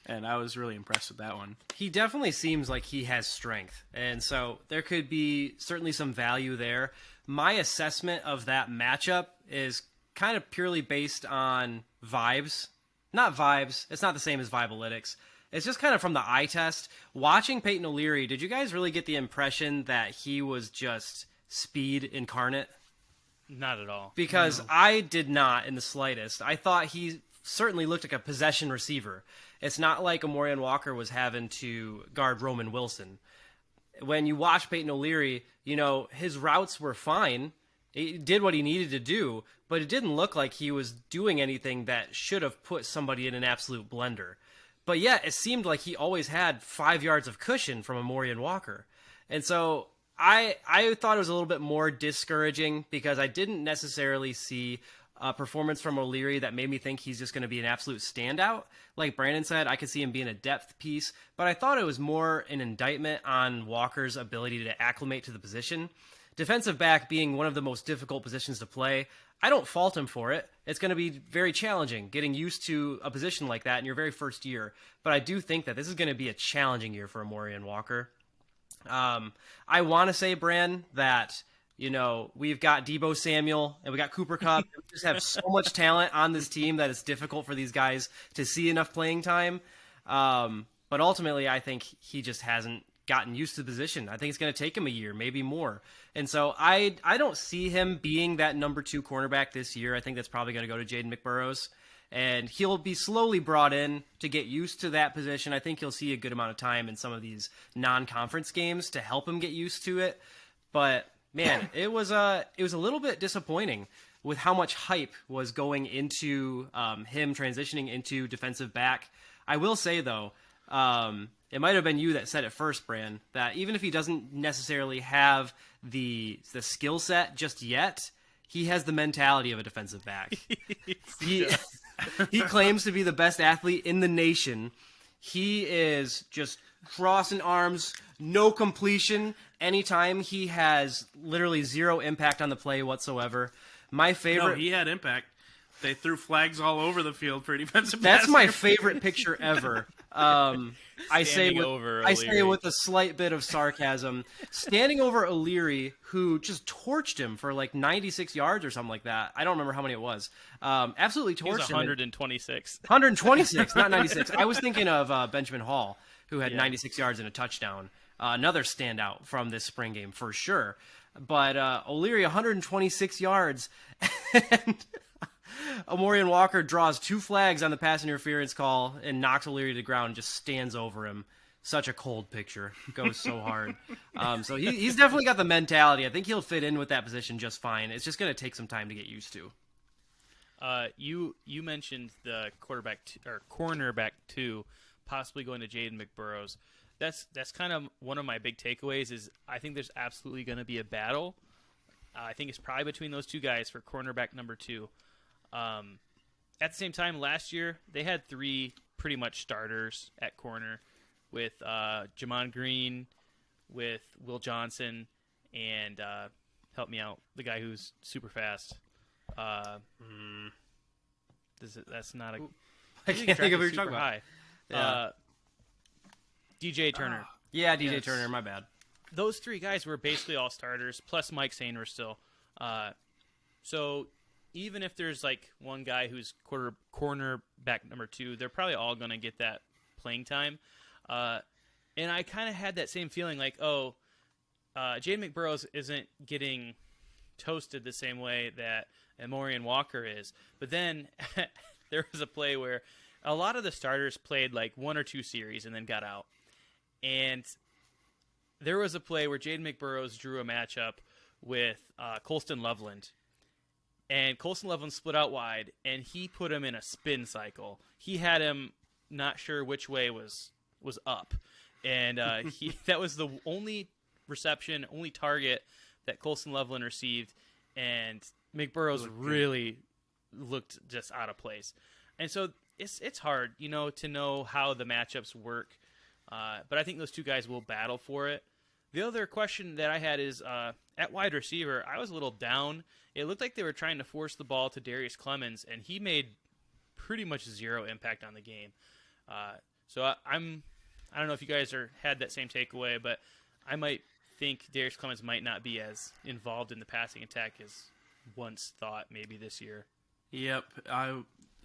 and I was really impressed with that one. He definitely seems like he has strength, and so there could be certainly some value there. My assessment of that matchup is kind of purely based on vibes. Not vibes. It's not the same as Vibalytics. It's just kind of from the eye test. Watching Peyton O'Leary, did you guys really get the impression that he was just speed incarnate? Not at all. Because I did not in the slightest. I thought he certainly looked like a possession receiver. It's not like Amorian Walker was having to guard Roman Wilson. When you watch Peyton O'Leary, his routes were fine. He did what he needed to do, but it didn't look like he was doing anything that should have put somebody in an absolute blender. But yet, it seemed like he always had 5 yards of cushion from Amorian Walker. And so I thought it was a little bit more discouraging because I didn't necessarily see a performance from O'Leary that made me think he's just going to be an absolute standout. Like Brandon said, I could see him being a depth piece, but I thought it was more an indictment on Walker's ability to acclimate to the position. Defensive back being one of the most difficult positions to play, I don't fault him for it. It's going to be very challenging getting used to a position like that in your very first year. But I do think that this is going to be a challenging year for Amorian Walker. I want to say, Bran, that we've got Deebo Samuel and we got Cooper Kupp. We just have so much talent on this team that it's difficult for these guys to see enough playing time. But ultimately, I think he just hasn't gotten used to the position. I think it's going to take him a year, maybe more. And so I don't see him being that number 2 cornerback this year. I think that's probably going to go to Jaden McBurrows. And he'll be slowly brought in to get used to that position. I think he'll see a good amount of time in some of these non-conference games to help him get used to it. But man, it was a little bit disappointing with how much hype was going into him transitioning into defensive back. I will say, though, it might have been you that said it first, Bran, that even if he doesn't necessarily have the skill set just yet, he has the mentality of a defensive back. He claims to be the best athlete in the nation. He is just crossing arms, no completion. Anytime he has literally zero impact on the play whatsoever. My favorite. No, he had impact. They threw flags all over the field for defensive. That's my favorite picture ever. I say with a slight bit of sarcasm, standing over O'Leary, who just torched him for like 96 yards or something like that. I don't remember how many it was. Absolutely torched him. 126. 126, not 96. I was thinking of Benjamin Hall, who had 96 yards and a touchdown. Another standout from this spring game for sure. But O'Leary, 126 yards, and Amorian Walker draws 2 flags on the pass interference call and knocks O'Leary to the ground and just stands over him. Such a cold picture. Goes so hard. So he's definitely got the mentality. I think he'll fit in with that position just fine. It's just going to take some time to get used to. You mentioned the cornerback 2 possibly going to Jaden McBurrows. That's kind of one of my big takeaways is I think there's absolutely going to be a battle. I think it's probably between those 2 guys for cornerback number 2. At the same time, last year, they had 3 pretty much starters at corner with Jamon Green, with Will Johnson, and help me out. The guy who's super fast. That's not a. I can't think of who you're talking about. High. Yeah. DJ Turner. Yeah, DJ Yes. Turner. My bad. Those three guys were basically all starters, plus Mike Sainer still. So even if there's like one guy who's cornerback number 2, they're probably all going to get that playing time. And I kind of had that same feeling like, Jaden McBurrows isn't getting toasted the same way that Amorian Walker is. But then there was a play where a lot of the starters played like 1 or 2 series and then got out. And there was a play where Jaden McBurrows drew a matchup with Colston Loveland. And Colston Loveland split out wide, and he put him in a spin cycle. He had him not sure which way was up. And that was the only reception, only target that Colston Loveland received. And McBurrows really looked just out of place. And so it's hard, to know how the matchups work. But I think those two guys will battle for it. The other question that I had is at wide receiver, I was a little down. It looked like they were trying to force the ball to Darius Clemens, and he made pretty much zero impact on the game. So I don't know if you guys had that same takeaway, but I might think Darius Clemens might not be as involved in the passing attack as once thought maybe this year. Yep,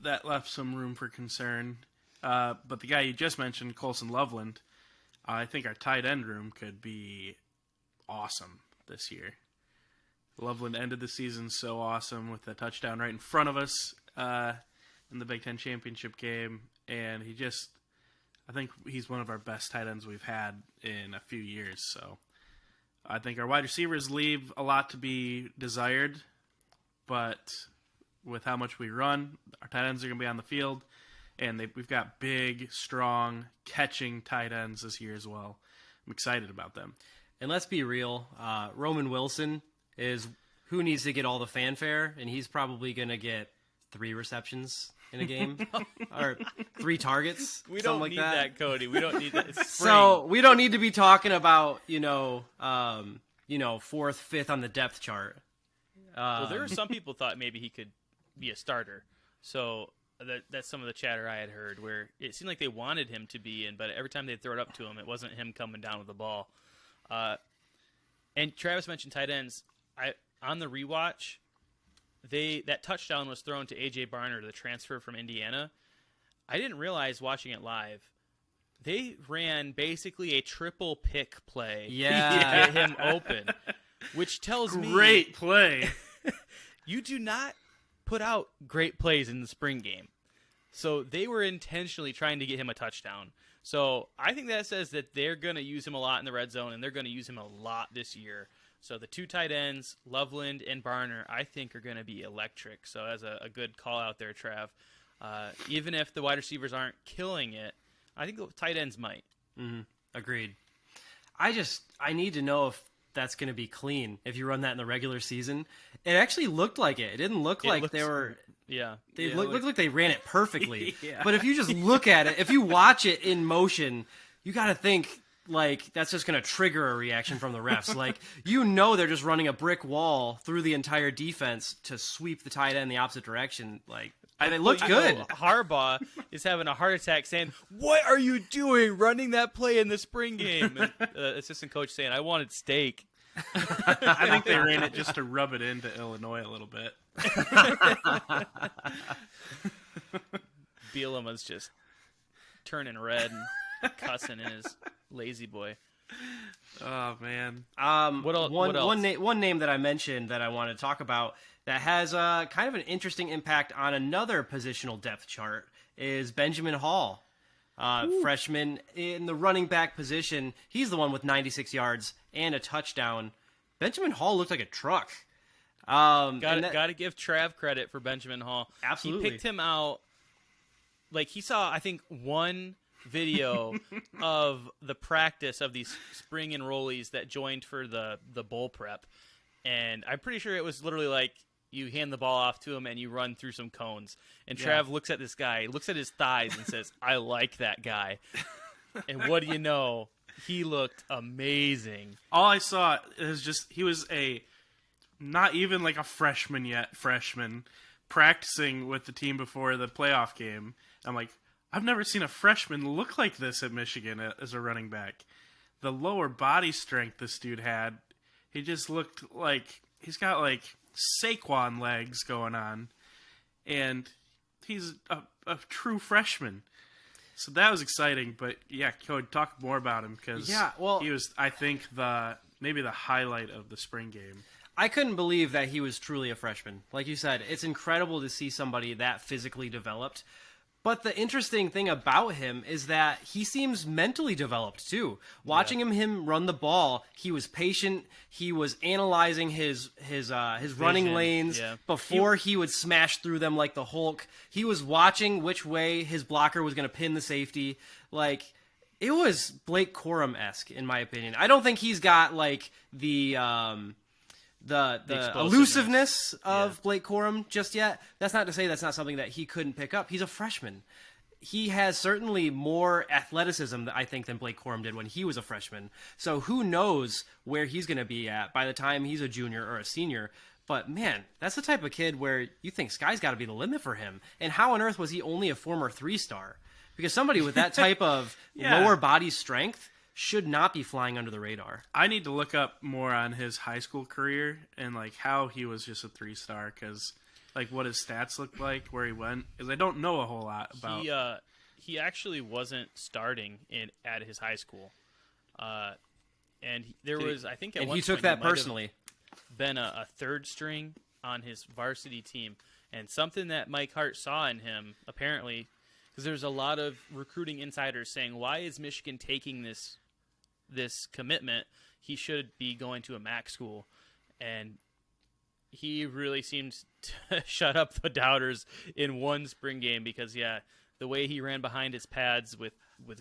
that left some room for concern. But the guy you just mentioned, Colston Loveland, I think our tight end room could be awesome this year. Loveland ended the season so awesome with a touchdown right in front of us in the Big Ten championship game, and I think he's one of our best tight ends we've had in a few years. So I think our wide receivers leave a lot to be desired, but with how much we run, our tight ends are going to be on the field, and we've got big, strong, catching tight ends this year as well. I'm excited about them. And let's be real, Roman Wilson is who needs to get all the fanfare, and he's probably going to get 3 receptions in a game or 3 targets. We don't like need that, Cody. We don't need that. It's spring. So we don't need to be talking about 4th, 5th on the depth chart. Well, there were some people thought maybe he could be a starter. So that's some of the chatter I had heard, where it seemed like they wanted him to be in, but every time they'd throw it up to him, it wasn't him coming down with the ball. And Travis mentioned tight ends. On the rewatch, that touchdown was thrown to A.J. Barner, the transfer from Indiana. I didn't realize watching it live, they ran basically a triple pick play to get him open, which tells me Great play. you do not put out great plays in the spring game. So they were intentionally trying to get him a touchdown. So I think that says that they're going to use him a lot in the red zone, and they're going to use him a lot this year. So the 2 tight ends, Loveland and Barner, I think are going to be electric. So as a good call out there, Trav. Even if the wide receivers aren't killing it, I think the tight ends might. Mm-hmm. Agreed. I need to know if that's going to be clean. If you run that in the regular season, it actually looked like it. It didn't look like they were. Yeah, they looked like they ran it perfectly. Yeah. But if you just look at it, if you watch it in motion, you got to think like that's just going to trigger a reaction from the refs. Like they're just running a brick wall through the entire defense to sweep the tight end the opposite direction. Like. And it looked good. Harbaugh is having a heart attack saying, "What are you doing running that play in the spring game?" And assistant coach saying, "I wanted steak." I think they ran it just to rub it into Illinois a little bit. Bielema's just turning red and cussing in his lazy boy. Oh, man. What else? One name that I mentioned that I want to talk about that has kind of an interesting impact on another positional depth chart is Benjamin Hall, freshman in the running back position. He's the one with 96 yards and a touchdown. Benjamin Hall looked like a truck. Got to give Trav credit for Benjamin Hall. Absolutely. He picked him out. Like, he saw, I think, one video of the practice of these spring enrollees that joined for the bowl prep. And I'm pretty sure it was literally like, you hand the ball off to him and you run through some cones. And Trav looks at this guy, looks at his thighs and says, "I like that guy." And what do you know? He looked amazing. All I saw is he was a not even like a freshman practicing with the team before the playoff game. I'm like, I've never seen a freshman look like this at Michigan as a running back. The lower body strength this dude had, he just looked like he's got like Saquon legs going on, and he's a true freshman. So that was exciting. But yeah, Code, talk more about him because he was, I think, maybe the highlight of the spring game. I couldn't believe that he was truly a freshman. Like you said, it's incredible to see somebody that physically developed. But the interesting thing about him is that he seems mentally developed too. Watching him run the ball, he was patient. He was analyzing his running lanes before he would smash through them like the Hulk. He was watching which way his blocker was going to pin the safety. Like, it was Blake Corum-esque in my opinion. I don't think he's got like the elusiveness of Blake Corum just yet. That's not to say that's not something that he couldn't pick up. He's a freshman. He has certainly more athleticism, I think, than Blake Corum did when he was a freshman. So who knows where he's going to be at by the time he's a junior or a senior. But, man, that's the type of kid where you think sky's got to be the limit for him. And how on earth was he only a former 3-star? Because somebody with that type of lower body strength should not be flying under the radar. I need to look up more on his high school career and like how he was just a 3-star, because like what his stats looked like, where he went, because I don't know a whole lot about. He actually wasn't starting at his high school, and there was, I think, at and one he took point that he might have personally. Been a third string on his varsity team, and something that Mike Hart saw in him apparently, because there's a lot of recruiting insiders saying, why is Michigan taking this commitment? He should be going to a MAC school. And he really seemed to shut up the doubters in one spring game because, the way he ran behind his pads with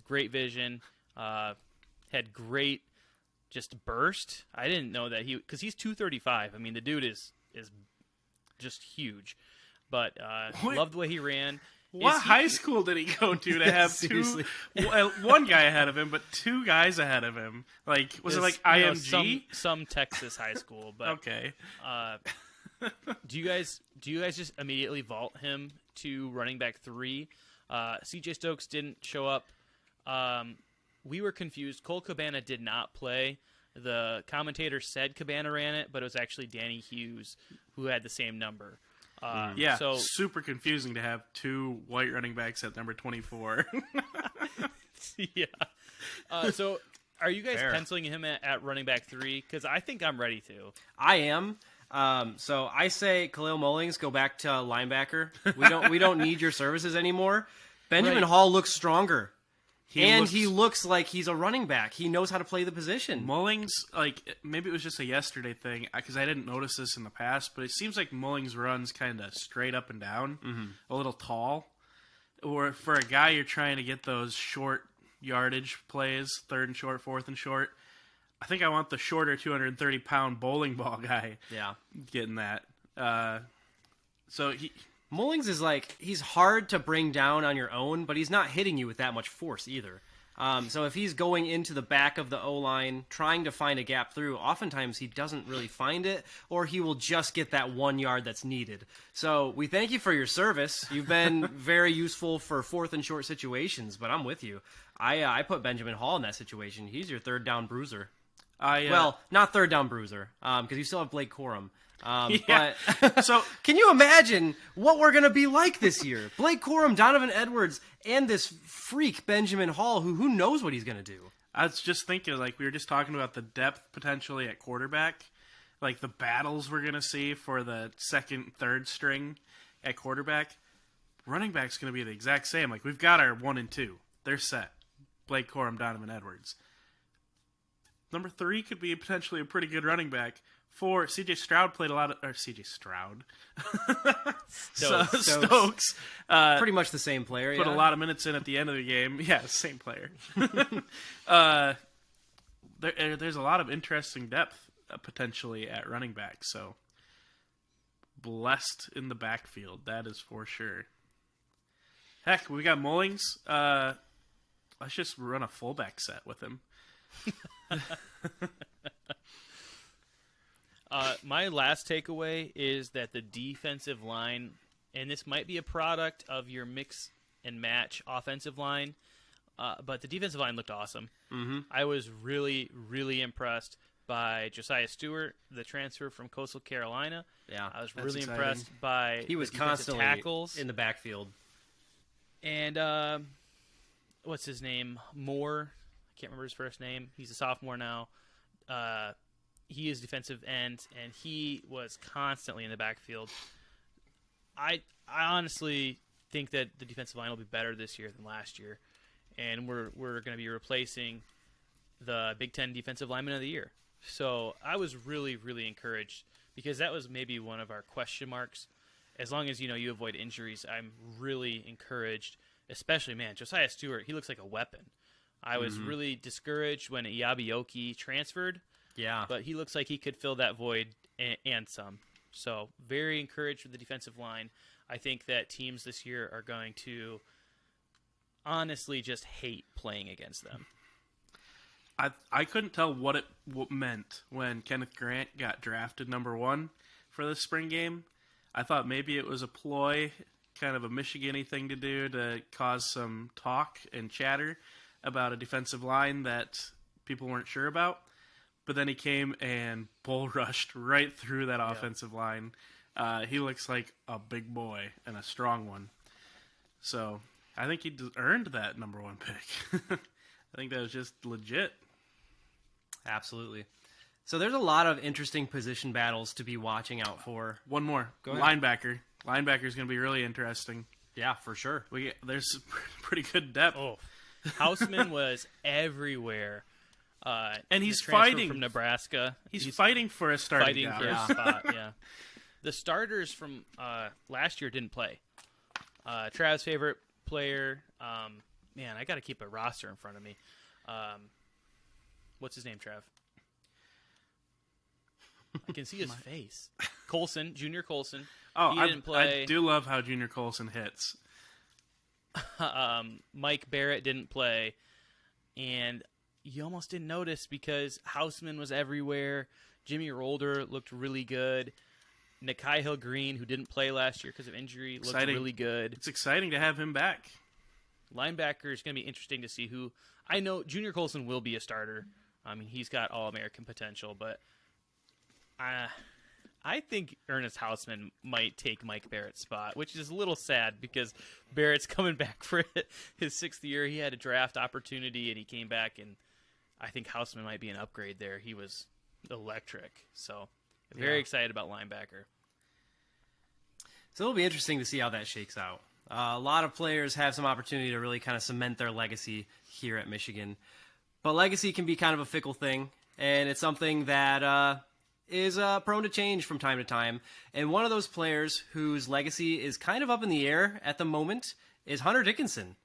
great vision, had great just burst. I didn't know that because he's 235. I mean, the dude is just huge. But loved the way he ran. What high school did he go to have one guy ahead of him, but two guys ahead of him? Like, was it like IMG? Some Texas high school, but okay. Do you guys just immediately vault him to running back 3? CJ Stokes didn't show up. We were confused. Cole Cabana did not play. The commentator said Cabana ran it, but it was actually Danny Hughes who had the same number. So super confusing to have two white running backs at number 24. So are you guys penciling him at running back 3? Because I think I'm ready to. I am. So I say Khalil Mullings, go back to linebacker. We don't need your services anymore. Benjamin Hall looks stronger. He looks like he's a running back. He knows how to play the position. Mullings, like, maybe it was just a yesterday thing, because I didn't notice this in the past, but it seems like Mullings runs kind of straight up and down, a little tall. Or for a guy you're trying to get those short yardage plays, 3rd and short, 4th and short, I think I want the shorter 230-pound bowling ball guy getting that. Mullings is like, he's hard to bring down on your own, but he's not hitting you with that much force either. So if he's going into the back of the O-line, trying to find a gap through, oftentimes he doesn't really find it, or he will just get that 1 yard that's needed. So we thank you for your service. You've been very useful for 4th and short situations, but I'm with you. I put Benjamin Hall in that situation. He's your 3rd down bruiser. Well, not 3rd down bruiser, because you still have Blake Corum. But so can you imagine what we're going to be like this year? Blake Corum, Donovan Edwards, and this freak Benjamin Hall, who knows what he's going to do. I was just thinking, like, we were just talking about the depth potentially at quarterback, like the battles we're going to see for the 2nd, 3rd string at quarterback. Running back's going to be the exact same. Like, we've got our 1 and 2. They're set. Blake Corum, Donovan Edwards. Number 3 could be potentially a pretty good running back. 4, C.J. Stroud played a lot of... Or C.J. Stroud. Stokes. Pretty much the same player, Put a lot of minutes in at the end of the game. Yeah, same player. There's a lot of interesting depth, potentially, at running back. So, blessed in the backfield. That is for sure. Heck, we got Mullings. Let's just run a fullback set with him. My last takeaway is that the defensive line, and this might be a product of your mix and match offensive line, but the defensive line looked awesome. Mm-hmm. I was really, really impressed by Josiah Stewart, the transfer from Coastal Carolina. Yeah, I was that's really exciting. impressed by he was the defensive constantly tackles. in the backfield. And what's his name? Moore. I can't remember his first name. He's a sophomore now. He is defensive end, and he was constantly in the backfield. I honestly think that the defensive line will be better this year than last year, and we're going to be replacing the Big Ten Defensive Lineman of the Year. So I was really, really encouraged because that was maybe one of our question marks. As long as you avoid injuries, I'm really encouraged. Especially, man, Josiah Stewart, he looks like a weapon. I was really discouraged when Iabioki transferred, Yeah, but he looks like he could fill that void and some. So very encouraged with the defensive line. I think that teams this year are going to honestly just hate playing against them. I couldn't tell what it meant when Kenneth Grant got drafted number 1 for the spring game. I thought maybe it was a ploy, kind of a Michigan-y thing to do to cause some talk and chatter about a defensive line that people weren't sure about. But then he came and bull rushed right through that offensive line. He looks like a big boy and a strong one. So I think he earned that number 1 pick. I think that was just legit. absolutely. So there's a lot of interesting position battles to be watching out for. One more. Go ahead. Linebacker. Linebacker is going to be really interesting. Yeah, for sure. There's pretty good depth. Oh, Houseman was everywhere. And he's the transfer fighting from Nebraska. He's fighting for a starting fighting job. for a spot. Yeah, the starters from last year didn't play. Trav's favorite player. Man, I got to keep a roster in front of me. What's his name, Trav? I can see his face. Colson, Junior Colson. Oh, He didn't play. I do love how Junior Colson hits. Mike Barrett didn't play, and you almost didn't notice because Houseman was everywhere. Jimmy Rolder looked really good. Nakai Hill Green, who didn't play last year because of injury, looked Exciting. really good. It's exciting to have him back. Linebacker is going to be interesting to see who. I know Junior Colson will be a starter. I mean, he's got All-American potential, but I think Ernest Houseman might take Mike Barrett's spot, which is a little sad because Barrett's coming back for his 6th year. He had a draft opportunity, and he came back, and I think Houseman might be an upgrade there. He was electric. So very excited about linebacker. So it'll be interesting to see how that shakes out. A lot of players have some opportunity to really kind of cement their legacy here at Michigan. But legacy can be kind of a fickle thing, and it's something that is prone to change from time to time. And one of those players whose legacy is kind of up in the air at the moment is Hunter Dickinson,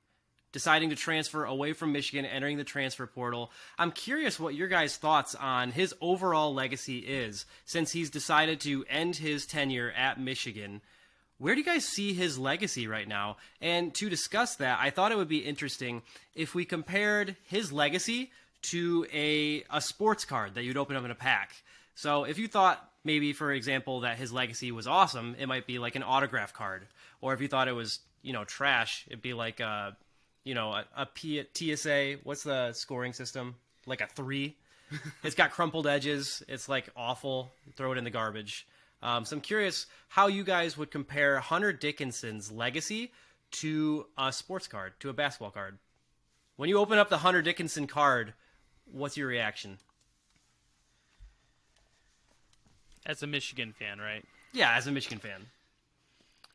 deciding to transfer away from Michigan, entering the transfer portal. I'm curious what your guys' thoughts on his overall legacy is, since he's decided to end his tenure at Michigan. Where do you guys see his legacy right now? And to discuss that, I thought it would be interesting if we compared his legacy to a sports card that you'd open up in a pack. So if you thought maybe, for example, that his legacy was awesome, it might be like an autograph card. Or if you thought it was, trash, it'd be like a TSA, what's the scoring system? Like a 3. It's got crumpled edges. It's like awful. Throw it in the garbage. So I'm curious how you guys would compare Hunter Dickinson's legacy to a sports card, to a basketball card. When you open up the Hunter Dickinson card, what's your reaction? As a Michigan fan, right? Yeah, as a Michigan fan.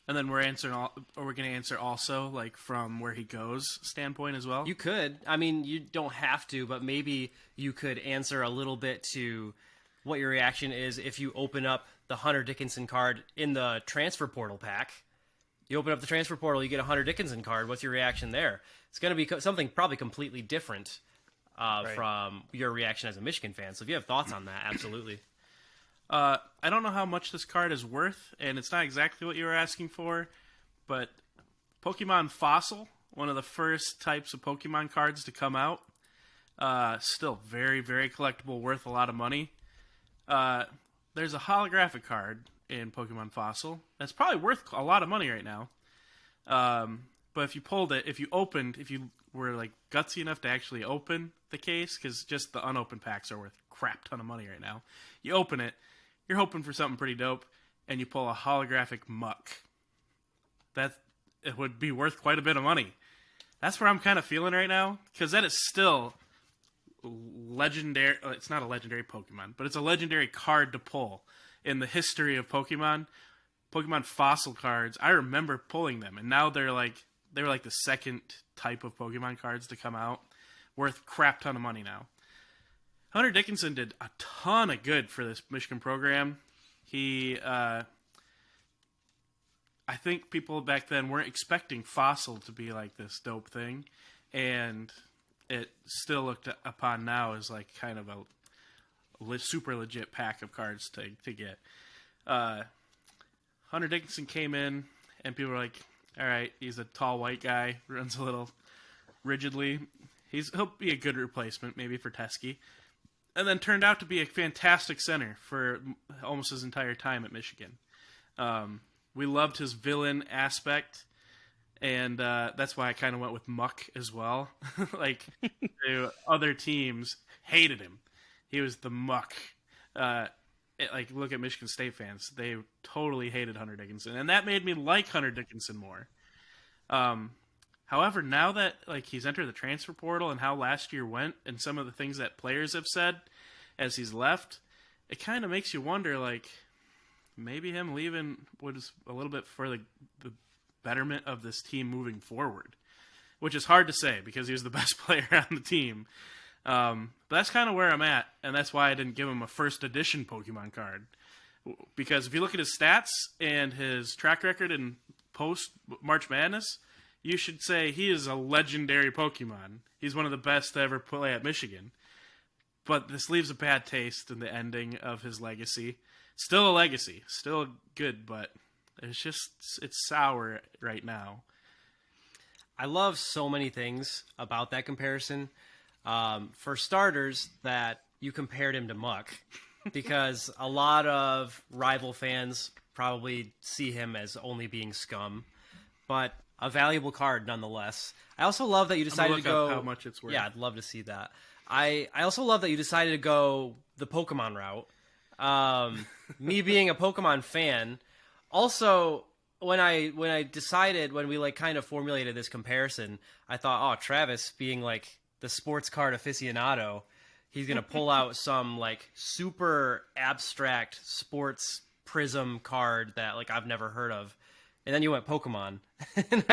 And then we're going to answer also like from where he goes standpoint as well. You could. I mean, you don't have to, but maybe you could answer a little bit to what your reaction is if you open up the Hunter Dickinson card in the transfer portal pack. You open up the transfer portal, you get a Hunter Dickinson card. What's your reaction there? It's going to be something probably completely different from your reaction as a Michigan fan. So if you have thoughts on that, absolutely. I don't know how much this card is worth, and it's not exactly what you were asking for, but Pokemon Fossil, one of the first types of Pokemon cards to come out, still very, very collectible, worth a lot of money. The there's a holographic card in Pokemon Fossil that's probably worth a lot of money right now. But if you pulled it, if you were like gutsy enough to actually open the case, because just the unopened packs are worth a crap ton of money right now. You open it, you're hoping for something pretty dope, and you pull a holographic Muck. It would be worth quite a bit of money. That's where I'm kind of feeling right now, because that is still legendary. It's not a legendary Pokemon, but it's a legendary card to pull in the history of Pokemon. Pokemon Fossil cards, I remember pulling them, and now they were like the second type of Pokemon cards to come out, worth crap ton of money now. Hunter Dickinson did a ton of good for this Michigan program. He, I think people back then weren't expecting Fossil to be like this dope thing, and it still looked upon now as like kind of a super legit pack of cards to get. Hunter Dickinson came in, and people were like, all right, he's a tall white guy, runs a little rigidly. He'll be a good replacement, maybe for Teskey. And then turned out to be a fantastic center for almost his entire time at Michigan. We loved his villain aspect, and that's why I kind of went with Muck as well. Like, other teams hated him. He was the Muck. Look at Michigan State fans. They totally hated Hunter Dickinson, and that made me like Hunter Dickinson more. However, now that he's entered the transfer portal and how last year went and some of the things that players have said as he's left, it kind of makes you wonder, maybe him leaving was a little bit for the betterment of this team moving forward, which is hard to say because he was the best player on the team. But that's kind of where I'm at, and that's why I didn't give him a first edition Pokemon card. Because if you look at his stats and his track record in post-March Madness, you should say he is a legendary Pokemon. He's one of the best to ever play at Michigan. But this leaves a bad taste in the ending of his legacy. Still a legacy. Still good, but it's sour right now. I love so many things about that comparison. For starters, that you compared him to Muck, because a lot of rival fans probably see him as only being scum, but a valuable card nonetheless. I also love that you decided to go. How much it's worth? Yeah, I'd love to see that. I also love that you decided to go the Pokemon route. Me being a Pokemon fan, also when we kind of formulated this comparison, I thought, oh, Travis being the sports card aficionado, he's gonna pull out some super abstract sports prism card that I've never heard of, and then you went Pokemon, and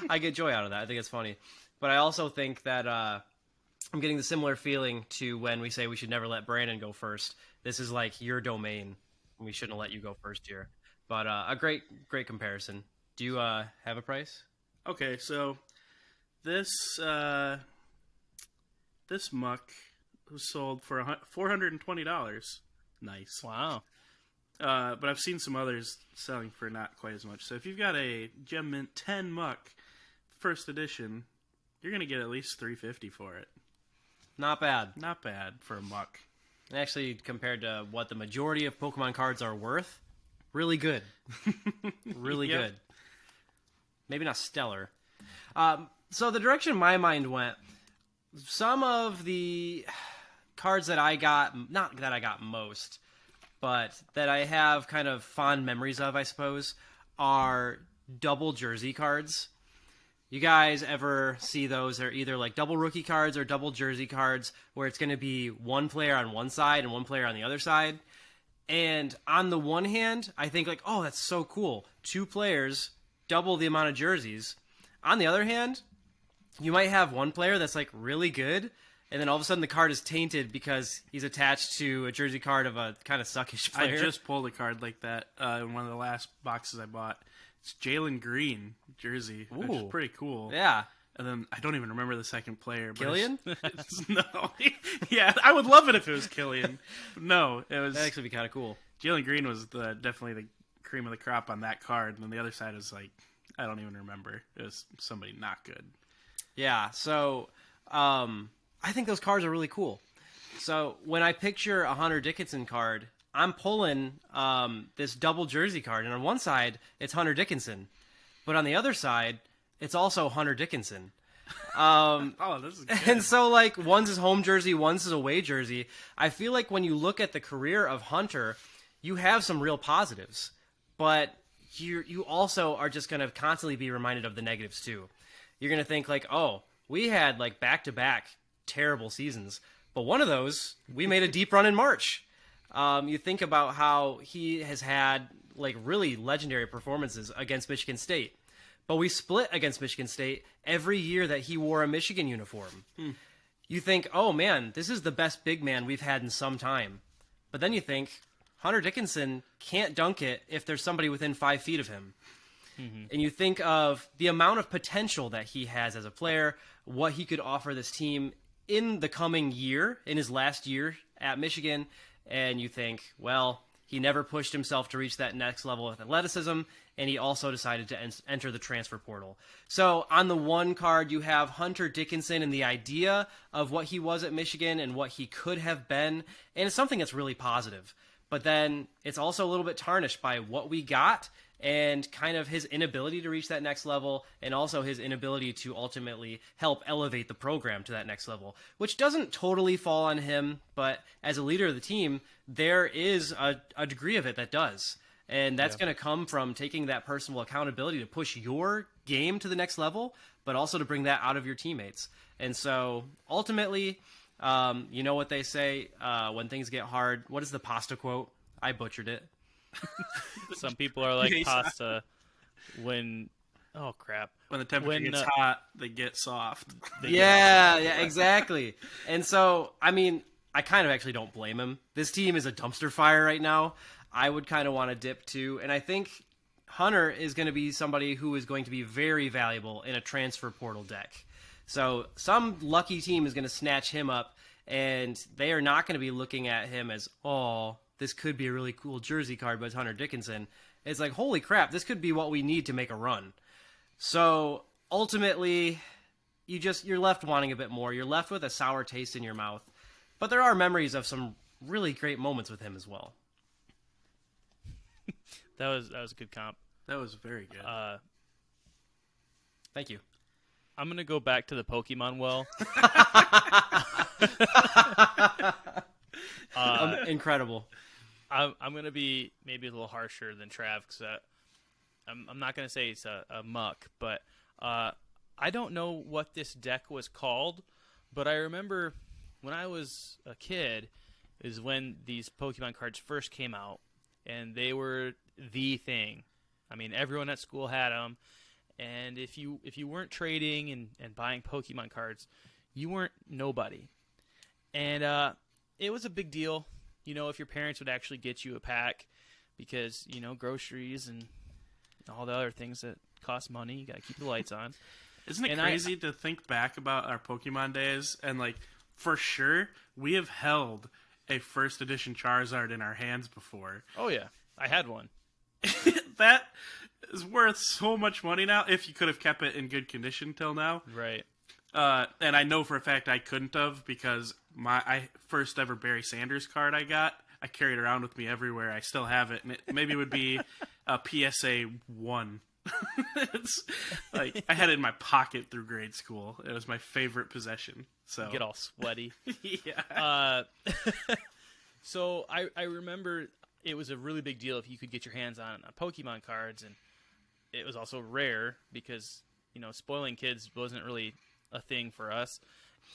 I get joy out of that. I think it's funny, but I also think that I'm getting the similar feeling to when we say we should never let Brandon go first. This is your domain. We shouldn't let you go first here. But a great comparison. Do you have a price? Okay, so this Muck was sold for $420. Nice. Wow. But I've seen some others selling for not quite as much. So if you've got a Gem Mint 10 Muck first edition, you're going to get at least $350 for it. Not bad. Not bad for a Muck. Actually, compared to what the majority of Pokemon cards are worth, really good. Really good. Maybe not stellar. So the direction my mind went, some of the cards that I got, not that I got most, but that I have kind of fond memories of, I suppose, are double jersey cards. You guys ever see those? They're either double rookie cards or double jersey cards where it's going to be one player on one side and one player on the other side. And on the one hand, I think oh, that's so cool. 2 players, double the amount of jerseys. On the other hand, you might have one player that's really good, and then all of a sudden the card is tainted because he's attached to a jersey card of a kind of suckish player. I just pulled a card like that in one of the last boxes I bought. It's Jalen Green jersey, which is pretty cool. Yeah. And then I don't even remember the second player. Killian? No. Yeah, I would love it if it was Killian. No, it was... That'd actually be kind of cool. Jalen Green was definitely the cream of the crop on that card, and then the other side is I don't even remember. It was somebody not good. Yeah, so I think those cards are really cool. So when I picture a Hunter Dickinson card, I'm pulling this double jersey card, and on one side it's Hunter Dickinson, but on the other side it's also Hunter Dickinson. Oh, this is good. And so, like, one's his home jersey, one's his away jersey. I feel like when you look at the career of Hunter, you have some real positives, but you also are just going to constantly be reminded of the negatives too. You're going to think like, oh, we had like back-to-back terrible seasons, but one of those, we made a deep run in March. You think about how he has had like really legendary performances against Michigan State, but we split against Michigan State every year that he wore a Michigan uniform. You think, oh man, this is the best big man we've had in some time. But then you think, Hunter Dickinson can't dunk it if there's somebody within 5 feet of him. And you think of the amount of potential that he has as a player, what he could offer this team in the coming year, in his last year at Michigan, and you think, well, he never pushed himself to reach that next level of athleticism, and he also decided to enter the transfer portal. So on the one card, you have Hunter Dickinson and the idea of what he was at Michigan and what he could have been, and it's something that's really positive. But then it's also a little bit tarnished by what we got and kind of his inability to reach that next level, and also his inability to ultimately help elevate the program to that next level, which doesn't totally fall on him, but as a leader of the team, there is a degree of it that does. And that's going to come from taking that personal accountability to push your game to the next level, but also to bring that out of your teammates. And so ultimately, you know what they say, when things get hard, what is the pasta quote? I butchered it. Some people are like pasta when, oh crap, When the temperature gets hot, they get soft. Yeah, exactly. And so, I mean, I kind of actually don't blame him. This team is a dumpster fire right now. I would kind of want to dip too. And I think Hunter is going to be somebody who is going to be very valuable in a transfer portal deck. So some lucky team is going to snatch him up, and they are not going to be looking at him as, oh, this could be a really cool jersey card, but it's Hunter Dickinson. It's like, holy crap, this could be what we need to make a run. So ultimately, you're left wanting a bit more. You're left with a sour taste in your mouth. But there are memories of some really great moments with him as well. That was a good comp. That was very good. Thank you. I'm gonna go back to the Pokemon well. Incredible. I'm gonna be maybe a little harsher than Trav, because I'm not gonna say it's a muck, but I don't know what this deck was called, but I remember when I was a kid is when these Pokemon cards first came out, and they were the thing. I mean, everyone at school had them, and if you weren't trading and buying Pokemon cards, you weren't nobody. And it was a big deal, you know, if your parents would actually get you a pack, because, you know, groceries and all the other things that cost money, you got to keep the lights on. Isn't it crazy to think back about our Pokemon days? And, like, for sure, we have held a first edition Charizard in our hands before. Oh, yeah. I had one. That is worth so much money now, if you could have kept it in good condition till now. Right. And I know for a fact I couldn't have, because my first ever Barry Sanders card I carried around with me everywhere. I still have it, and maybe it would be a PSA 1. It's like I had it in my pocket through grade school. It was my favorite possession. So You get all sweaty. yeah. So I remember it was a really big deal if you could get your hands on Pokemon cards, and it was also rare because, you know, spoiling kids wasn't really a thing for us.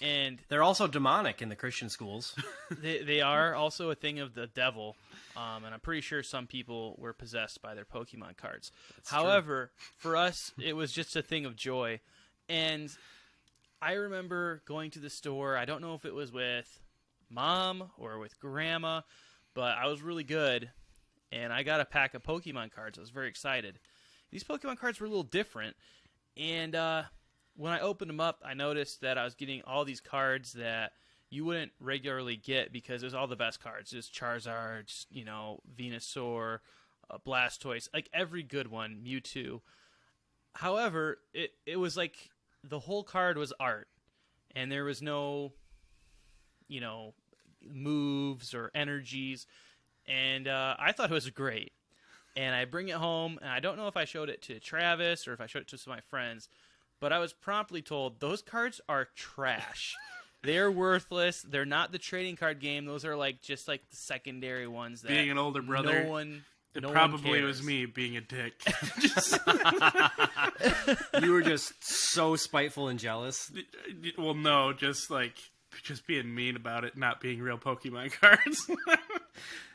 And they're also demonic in the Christian schools. they are also a thing of the devil, and I'm pretty sure some people were possessed by their Pokemon cards. However, for us, it was just a thing of joy. And I remember going to the store. I don't know if it was with Mom or with Grandma, but I was really good, and I got a pack of Pokemon cards. I was very excited. These Pokemon cards were a little different, and when I opened them up, I noticed that I was getting all these cards that you wouldn't regularly get, because it was all the best cards. There's Charizard, you know, Venusaur, Blastoise, like every good one, Mewtwo. However, it was like the whole card was art, and there was no, you know, moves or energies. and I thought it was great. And I bring it home, and I don't know if I showed it to Travis or if I showed it to some of my friends, but I was promptly told those cards are trash. They're worthless. They're not the trading card game. Those are just the secondary ones. That Being an older brother, no one probably cares. was me being a dick. You were just so spiteful and jealous. Well, no, just being mean about it, not being real Pokemon cards. Well,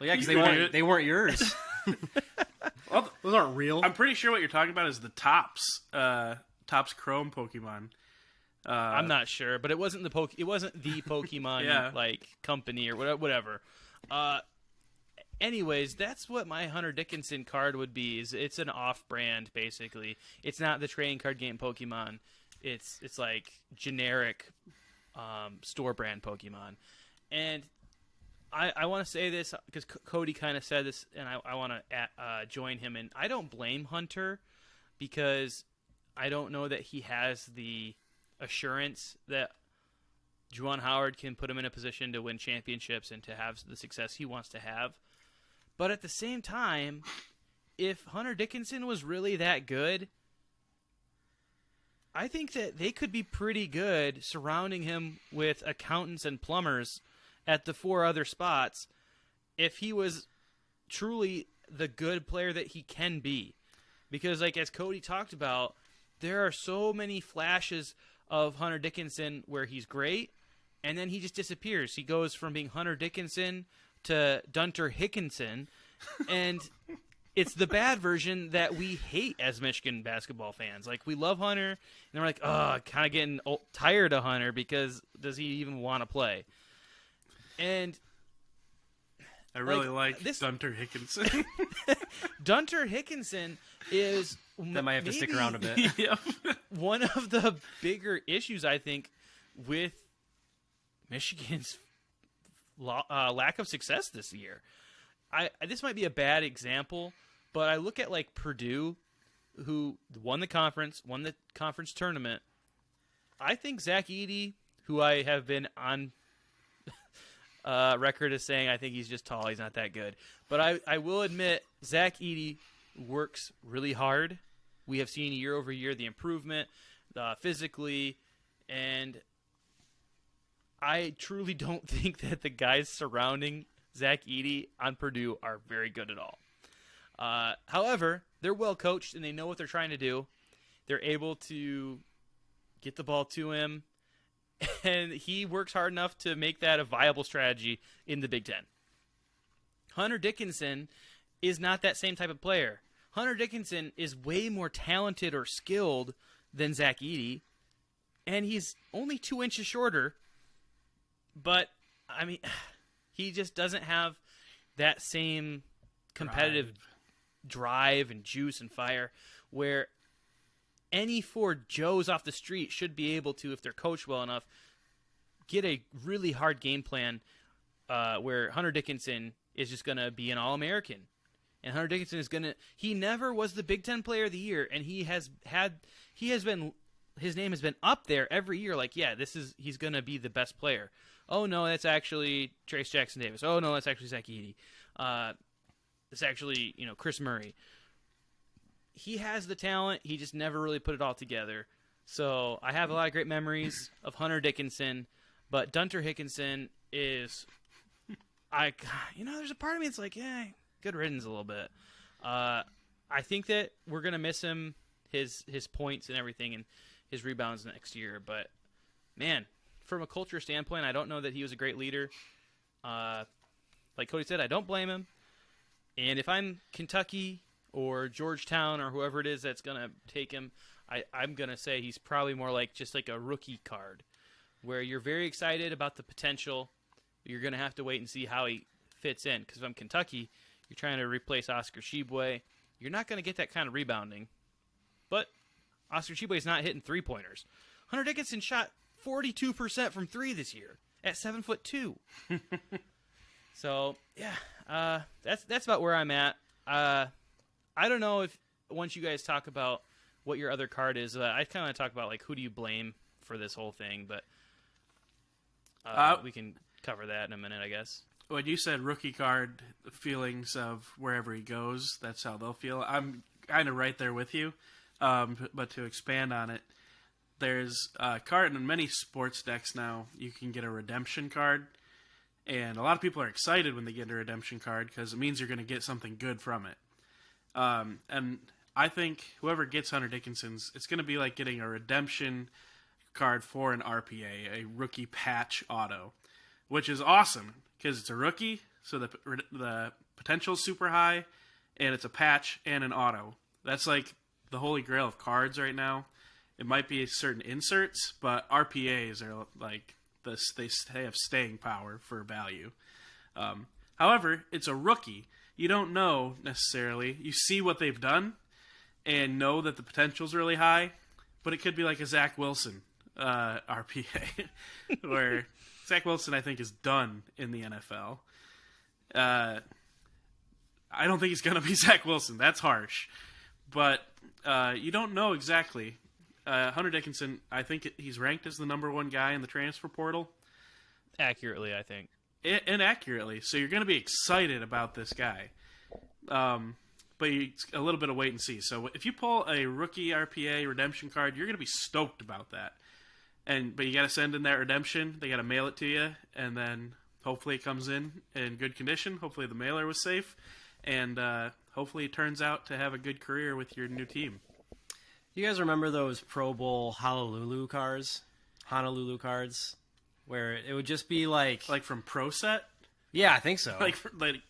yeah, because they weren't yours. Well, Those aren't real. I'm pretty sure what you're talking about is the Topps Chrome Pokemon. I'm not sure, but it wasn't the Pokemon Yeah. company or whatever. Anyways, that's what my Hunter Dickinson card would be. It's an off-brand basically. It's not the trading card game Pokemon. It's like generic store brand Pokemon. And I want to say this because Cody kind of said this, and I want to join him. And I don't blame Hunter because I don't know that he has the assurance that Juwan Howard can put him in a position to win championships and to have the success he wants to have. But at the same time, if Hunter Dickinson was really that good, I think that they could be pretty good surrounding him with accountants and plumbers at the 4 other spots if he was truly the good player that he can be. Because as Cody talked about, there are so many flashes of Hunter Dickinson where he's great, and then he just disappears. He goes from being Hunter Dickinson to Dunter Hickinson, and it's the bad version that we hate as Michigan basketball fans. We love Hunter, and then we're like, oh, kind of getting tired of Hunter because does he even want to play? And I really like this Dunter Hickinson. Dunter Hickinson is That might have to stick around a bit. Yep. one of the bigger issues, I think, with Michigan's lack of success this year. This might be a bad example, but I look at Purdue, who won the conference tournament. I think Zach Edey, who I have been on record as saying I think he's just tall, he's not that good. But I will admit Zach Edey works really hard. We have seen year over year the improvement physically, and I truly don't think that the guys surrounding Zach Edey on Purdue are very good at all. However, they're well coached and they know what they're trying to do. They're able to get the ball to him, and he works hard enough to make that a viable strategy in the Big Ten. Hunter Dickinson is not that same type of player. Hunter Dickinson is way more talented or skilled than Zach Edey, and he's only 2 inches shorter. But, I mean, he just doesn't have that same competitive drive and juice and fire where any 4 Joes off the street should be able to, if they're coached well enough, get a really hard game plan where Hunter Dickinson is just going to be an All-American. And Hunter Dickinson is going to – he never was the Big Ten Player of the Year, and his name has been up there every year he's going to be the best player. Oh, no, that's actually Trace Jackson Davis. Oh, no, that's actually Zach Edey. It's actually, Chris Murray. He has the talent. He just never really put it all together. So I have a lot of great memories of Hunter Dickinson, but Dunter Hickinson is there's a part of me that's good riddance a little bit. I think that we're going to miss him, his points and everything, and his rebounds next year. But, man, from a culture standpoint, I don't know that he was a great leader. Like Cody said, I don't blame him. And if I'm Kentucky or Georgetown or whoever it is that's going to take him, I'm going to say he's probably more just a rookie card where you're very excited about the potential. You're going to have to wait and see how he fits in. Because if I'm Kentucky, you're trying to replace Oscar Tshiebwe. You're not going to get that kind of rebounding. But Oscar Tshiebwe is not hitting three-pointers. Hunter Dickinson shot 42% from 3 this year at 7'2". So, yeah, that's about where I'm at. I don't know if once you guys talk about what your other card is, I kind of talk about who do you blame for this whole thing, but we can cover that in a minute, I guess. when you said rookie card feelings of wherever he goes, that's how they'll feel. I'm kind of right there with you. But to expand on it, there's a card in many sports decks now. You can get a redemption card, and a lot of people are excited when they get a redemption card because it means you're going to get something good from it. And I think whoever gets Hunter Dickinson's, it's going to be like getting a redemption card for an RPA, a rookie patch auto, which is awesome because it's a rookie, so the potential is super high, and it's a patch and an auto. That's like the holy grail of cards right now. It might be certain inserts, but RPAs are like this. They have staying power for value. However, it's a rookie. You don't know necessarily. You see what they've done and know that the potential's really high, but it could be like a Zach Wilson RPA, where Zach Wilson, I think, is done in the NFL. I don't think he's going to be Zach Wilson. That's harsh. But you don't know exactly. Hunter Dickinson, I think he's ranked as the number one guy in the transfer portal. Accurately, I think. Inaccurately. So you're going to be excited about this guy. But it's a little bit of wait and see. So if you pull a rookie RPA redemption card, you're going to be stoked about that. But you got to send in that redemption. They got to mail it to you, and then hopefully it comes in good condition. Hopefully the mailer was safe, and hopefully it turns out to have a good career with your new team. You guys remember those Pro Bowl Honolulu cards, where it would just be like from Pro Set? Yeah, I think so.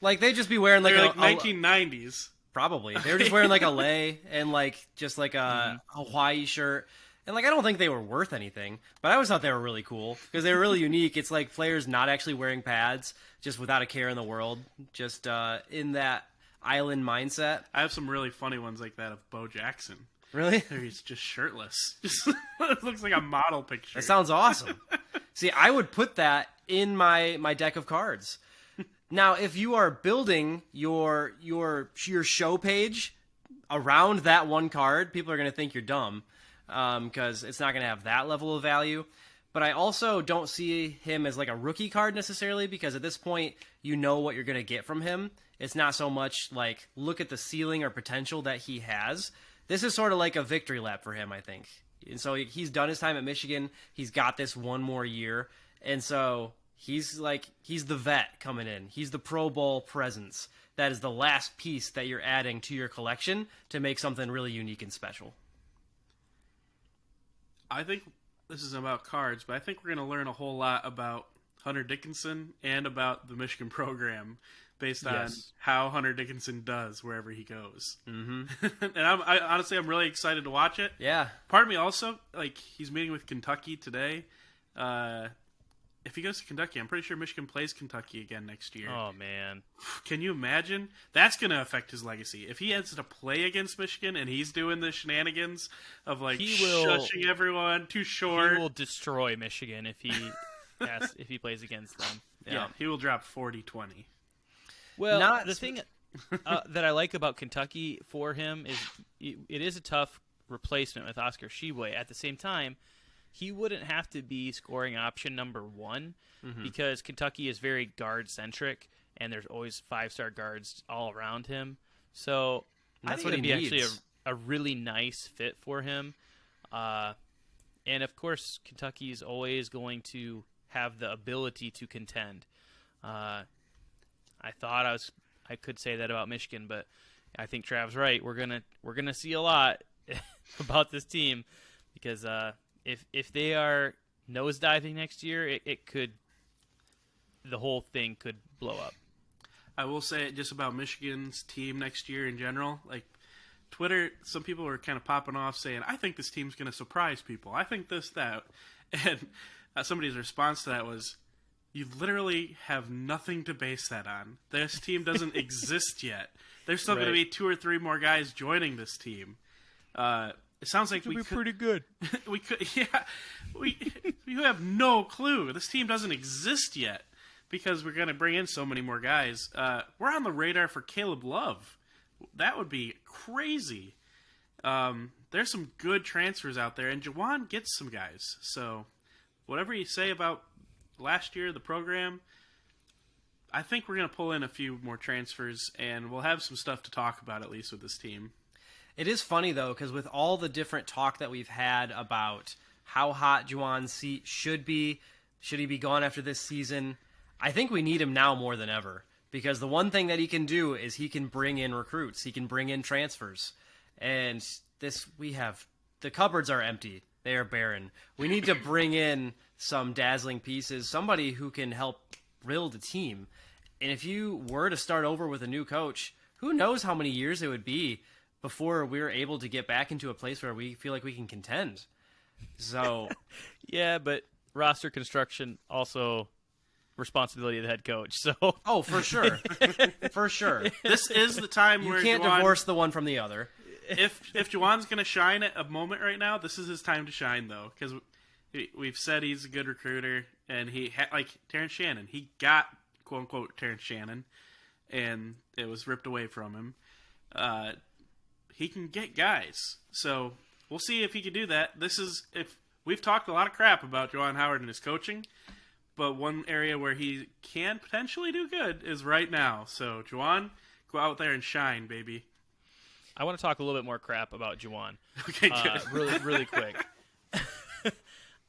Like they'd just be wearing like 1990s. Probably. They were just wearing like a lei and like just like a Hawaii shirt. And like I don't think they were worth anything, but I always thought they were really cool because they were really unique. It's like players not actually wearing pads, just without a care in the world, just in that island mindset. I have some really funny ones like that of Bo Jackson. Really? Where he's just shirtless. Just looks like a model picture. That sounds awesome. See, I would put that in my deck of cards. Now, if you are building your show page around that one card, people are going to think you're dumb because it's not going to have that level of value. But I also don't see him as like a rookie card necessarily because at this point, you know what you're going to get from him. It's not so much like look at the ceiling or potential that he has. This is sort of like a victory lap for him, I think. And so he's done his time at Michigan. He's got this one more year. And so he's the vet coming in. He's the Pro Bowl presence. That is the last piece that you're adding to your collection to make something really unique and special. I think this is about cards, but I think we're going to learn a whole lot about Hunter Dickinson and about the Michigan program based on how Hunter Dickinson does wherever he goes. Mm-hmm. And I'm really excited to watch it. Yeah. Part of me also, he's meeting with Kentucky today. If he goes to Kentucky, I'm pretty sure Michigan plays Kentucky again next year. Oh, man. Can you imagine? That's going to affect his legacy. If he has to play against Michigan and he's doing the shenanigans of shushing everyone too short. He will destroy Michigan if he plays against them. Yeah, he will drop 40-20. Well, the thing that I like about Kentucky for him is it is a tough replacement with Oscar Tshiebwe. At the same time, he wouldn't have to be scoring option number one because Kentucky is very guard-centric, and there's always five-star guards all around him. So I think it would be actually a really nice fit for him. And, of course, Kentucky is always going to have the ability to contend. I thought I could say that about Michigan, but I think Trav's right. We're gonna see a lot about this team because if they are nosediving next year, the whole thing could blow up. I will say just about Michigan's team next year in general. Twitter, some people were kind of popping off saying, "I think this team's going to surprise people. I think this, that," and somebody's response to that was, "You literally have nothing to base that on. This team doesn't exist yet. There's still going to be 2 or 3 more guys joining this team. It sounds like we could be pretty good. We could, yeah. We have no clue. This team doesn't exist yet because we're going to bring in so many more guys. We're on the radar for Caleb Love. That would be crazy. There's some good transfers out there, and Juwan gets some guys. So whatever you say about last year, the program, I think we're going to pull in a few more transfers, and we'll have some stuff to talk about at least with this team. It is funny, though, because with all the different talk that we've had about how hot Juwan should he be gone after this season, I think we need him now more than ever. Because the one thing that he can do is he can bring in recruits. He can bring in transfers. And the cupboards are empty. They are barren. We need to bring in some dazzling pieces, somebody who can help build a team. And if you were to start over with a new coach, who knows how many years it would be before we're able to get back into a place where we feel like we can contend. So, yeah, but roster construction also responsibility of the head coach. So, oh, for sure, for sure. This is the time You where can't Juwan, divorce the one from the other. If Juwan's going to shine at a moment right now, this is his time to shine, though, because we've said he's a good recruiter, and he like Terrence Shannon. He got quote unquote Terrence Shannon, and it was ripped away from him. He can get guys, so we'll see if he can do that. If we've talked a lot of crap about Juwan Howard and his coaching, but one area where he can potentially do good is right now. So Juwan, go out there and shine, baby. I want to talk a little bit more crap about Juwan. Okay, good. Really quick.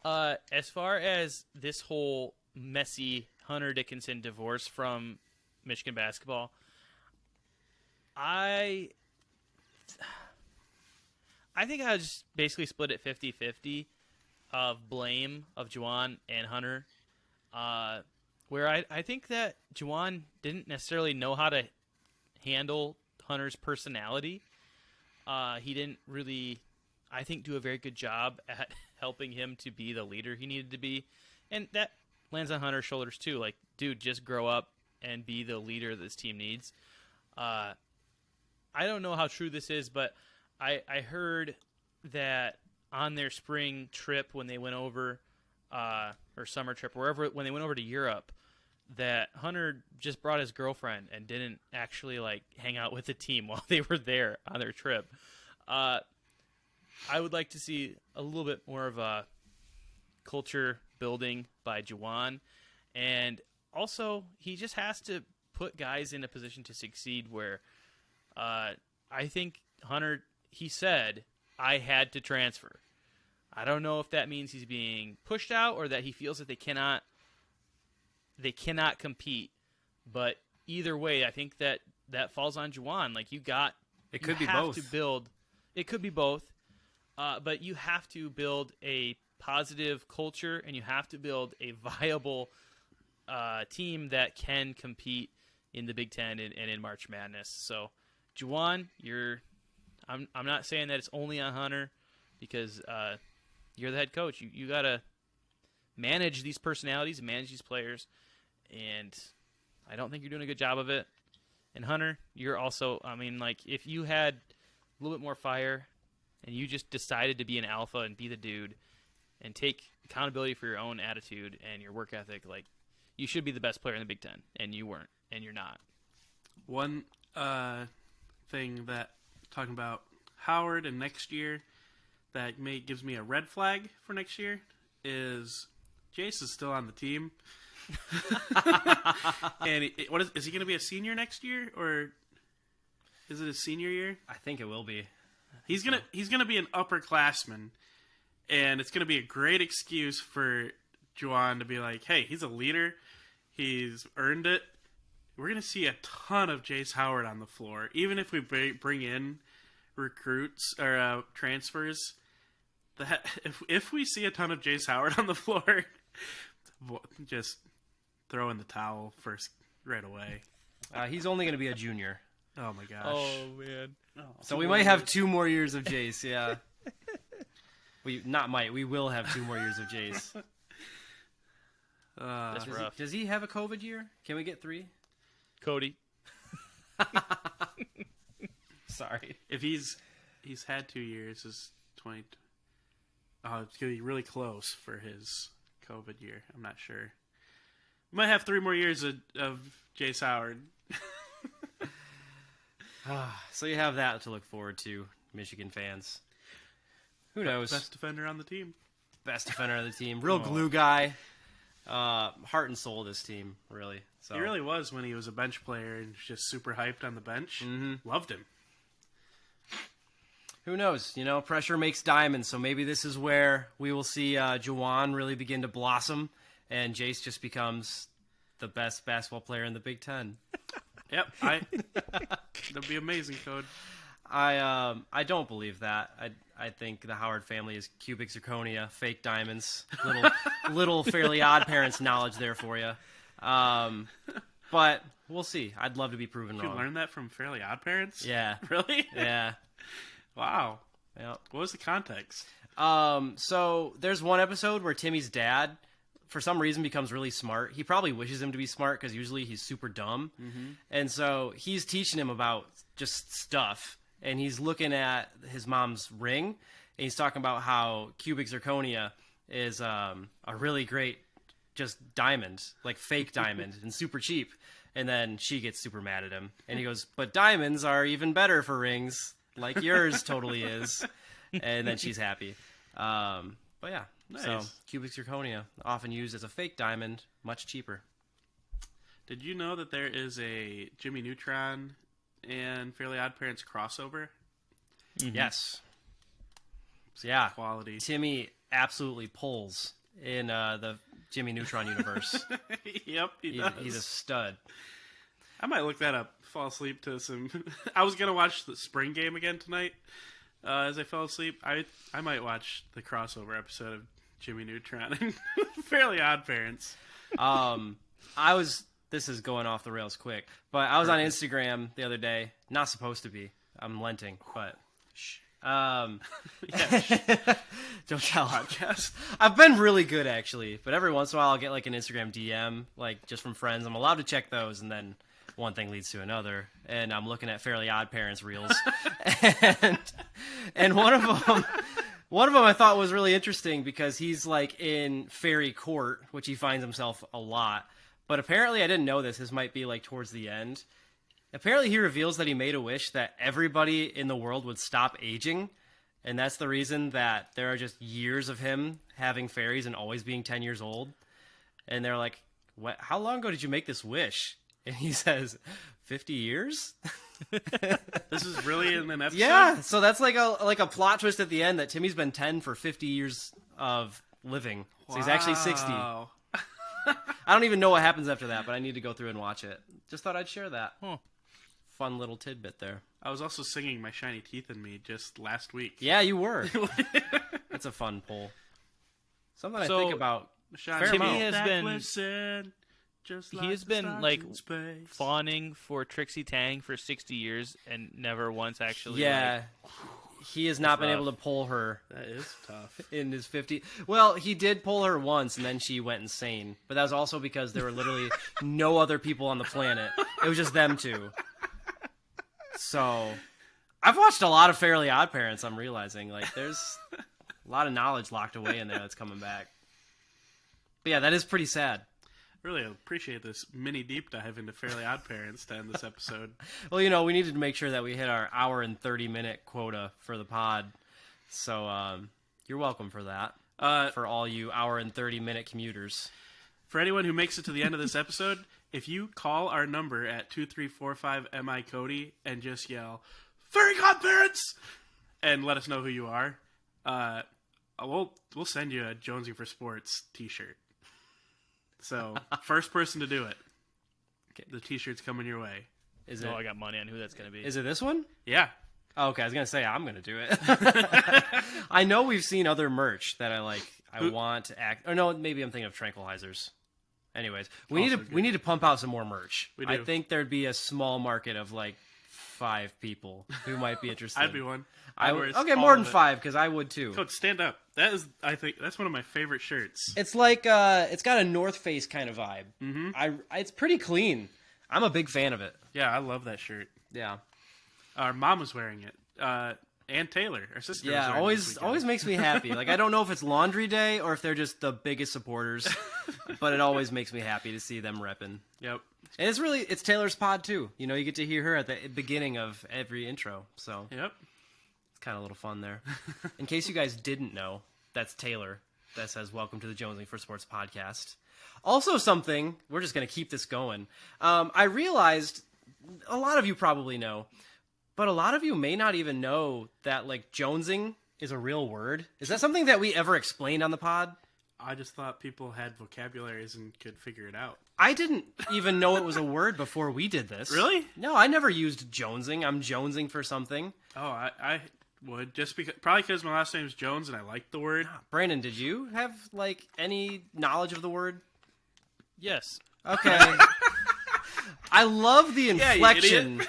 As far as this whole messy Hunter Dickinson divorce from Michigan basketball, I think I would just basically split it 50-50 of blame of Juwan and Hunter, where I think that Juwan didn't necessarily know how to handle Hunter's personality. He didn't really, I think, do a very good job at helping him to be the leader he needed to be. And that lands on Hunter's shoulders, too. Like, dude, just grow up and be the leader this team needs. I don't know how true this is, but I heard that on their spring trip when they went over, or summer trip, when they went over to Europe, that Hunter just brought his girlfriend and didn't actually like hang out with the team while they were there on their trip. I would like to see a little bit more of a culture building by Juwan, and also he just has to put guys in a position to succeed where I think Hunter, he said, I had to transfer. I don't know if that means he's being pushed out or that he feels that they cannot compete. But either way, I think that falls on Juwan. Like It could be both. It could be both. But you have to build a positive culture, and you have to build a viable team that can compete in the Big Ten and in March Madness. So, Juwan, I'm not saying that it's only on Hunter, because you're the head coach. You got to manage these personalities and manage these players, and I don't think you're doing a good job of it. And Hunter, you're also, if you had a little bit more fire and you just decided to be an alpha and be the dude and take accountability for your own attitude and your work ethic, like, you should be the best player in the Big Ten, and you weren't, and you're not. One thing that, talking about Howard and next year, that gives me a red flag for next year is Jace is still on the team. And is he going to be a senior next year, or is it his senior year? I think it will be. He's gonna be an upperclassman, and it's gonna be a great excuse for Juwan to be like, "Hey, he's a leader. He's earned it." We're gonna see a ton of Jace Howard on the floor, even if we bring in recruits or transfers. If we see a ton of Jace Howard on the floor, just throw in the towel first right away. He's only going to be a junior. Oh my gosh. Oh, man. So we might have 2 more years of Jace, yeah. We will have 2 more years of Jace. That's rough. Does he have a COVID year? Can we get 3? Cody. Sorry. If he's had 2 years, is 20. It's gonna be really close for his COVID year. I'm not sure. We might have 3 more years of Jace Howard. So you have that to look forward to, Michigan fans. Who knows? Best defender on the team. Best defender of the team. Real glue guy. heart and soul of this team, really. So He really was when he was a bench player and just super hyped on the bench. Loved him. who knows? Pressure makes diamonds. So maybe this is where we will see Juwan really begin to blossom, and Jace just becomes the best basketball player in the Big Ten. Yep, that'd be amazing, Code. I don't believe that. I think the Howard family is cubic zirconia, fake diamonds. Little Fairly Odd Parents knowledge there for you. But we'll see. I'd love to be proven Did you wrong. learn that from Fairly Odd Parents? Yeah. Really? Yeah. Wow. Yep. What was the context? So there's one episode where Timmy's dad, for some reason, becomes really smart. He probably wishes him to be smart because usually he's super dumb. And so he's teaching him about just stuff. And he's looking at his mom's ring. And he's talking about how cubic zirconia is a really great just diamond, like fake diamond, and super cheap. And then she gets super mad at him. And he goes, but diamonds are even better for rings, like yours totally is. And then she's happy. But yeah, Nice. so cubic zirconia, often used as a fake diamond, much cheaper. Did you know that there is a Jimmy Neutron and Fairly Odd Parents crossover? Yes. So yeah, Quality. Timmy absolutely pulls in the Jimmy Neutron universe. Yep, he does. He's a stud. I might look that up. Fall asleep to some. I was gonna watch the spring game again tonight. As I fell asleep, I might watch the crossover episode of Jimmy Neutron and Fairly Odd Parents. This is going off the rails quick, but I was on Instagram the other day. Not supposed to be. I'm lenting, but shh. Don't tell. Podcast. I've been really good actually, but every once in a while I'll get like an Instagram DM, like just from friends. I'm allowed to check those, and then one thing leads to another, and I'm looking at Fairly Odd Parents reels, and one of them I thought was really interesting because he's like in fairy court, which he finds himself a lot. But apparently, I didn't know this. This might be like towards the end. Apparently, he reveals that he made a wish that everybody in the world would stop aging. And that's the reason that there are just years of him having fairies and always being 10 years old. And they're like, "What? How long ago did you make this wish?" And he says, 50 years? This is really in an episode. Yeah. So that's like a plot twist at the end that Timmy's been 10 for 50 years of living. So he's actually 60. Wow. I don't even know what happens after that, but I need to go through and watch it. Just thought I'd share that. Fun little tidbit there. I was also singing "My Shiny Teeth in Me" just last week. Yeah, you were. That's a fun poll. Something I So, think about. Shiny Timmy teeth has that been- glisten, just he like has the been, stars like, in space. Fawning for Trixie Tang for 60 years and never once actually. Yeah, he has not been rough. able to pull her That is tough. in his 50. Well, he did pull her once, and then she went insane. But that was also because there were literally no other people on the planet. It was just them two. So, I've watched a lot of Fairly Odd Parents. I'm realizing like there's a lot of knowledge locked away in there that's coming back. But yeah, that is pretty sad. Really appreciate this mini deep dive into Fairly Odd Parents to end this episode. Well, we needed to make sure that we hit our hour and 30-minute quota for the pod. So, you're welcome for that. For all you hour and 30-minute commuters. For anyone who makes it to the end of this episode, if you call our number at 2345-MI-CODY and just yell, "Fairy Godparents!" and let us know who you are, we'll send you a Jonesing for Sports t-shirt. So, first person to do it, the t-shirt's coming your way. Is Oh, it? I got money on who that's going to be. Is it this one? Yeah. Oh, okay, I was gonna say I'm gonna do it. I know we've seen other merch that I like. I want to act. Or no, maybe I'm thinking of tranquilizers. Anyways, we need to pump out some more merch. We do. I think there'd be a small market of like 5 people who might be interested. I'd be one. I I'd would. wear Okay, all more of than it. 5 because I would too. Coach, stand up. I think that's one of my favorite shirts. It's like it's got a North Face kind of vibe. Mm-hmm. It's pretty clean. I'm a big fan of it. Yeah, I love that shirt. Yeah. Our mom was wearing it. Ann Taylor, our sister. was Yeah, wearing it this always weekend. makes me happy. Like I don't know if it's laundry day or if they're just the biggest supporters, but it always makes me happy to see them repping. Yep. And it's Taylor's pod too. You get to hear her at the beginning of every intro, so Yep. it's kind of a little fun there. In case you guys didn't know, that's Taylor. that says "Welcome to the Jonesing for Sports podcast." Also, something we're just going to keep this going. I realized a lot of you probably know, but a lot of you may not even know that like jonesing is a real word. Is that something that we ever explained on the pod? I just thought people had vocabularies and could figure it out. I didn't even know it was a word before we did this. Really? No, I never used jonesing. I'm jonesing for something. Oh, I would, just because, probably because my last name is Jones and I like the word. Brandon, did you have like any knowledge of the word? Yes. Okay. I love the inflection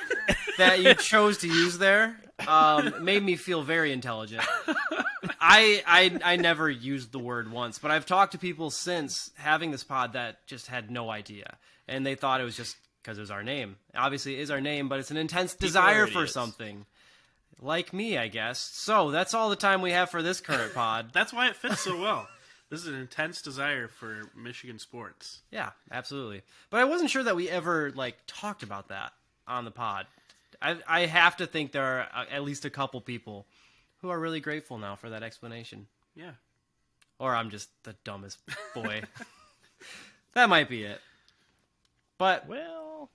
that you chose to use there. It made me feel very intelligent. I never used the word once, but I've talked to people since having this pod that just had no idea. And they thought it was just because it was our name. Obviously, it is our name, but it's an intense desire for something. Like me, I guess. So that's all the time we have for this current pod. That's why it fits so well. This is an intense desire for Michigan sports. Yeah, absolutely. But I wasn't sure that we ever like talked about that on the pod. I have to think there are at least a couple people who are really grateful now for that explanation. Yeah. Or I'm just the dumbest boy. That might be it. But Well,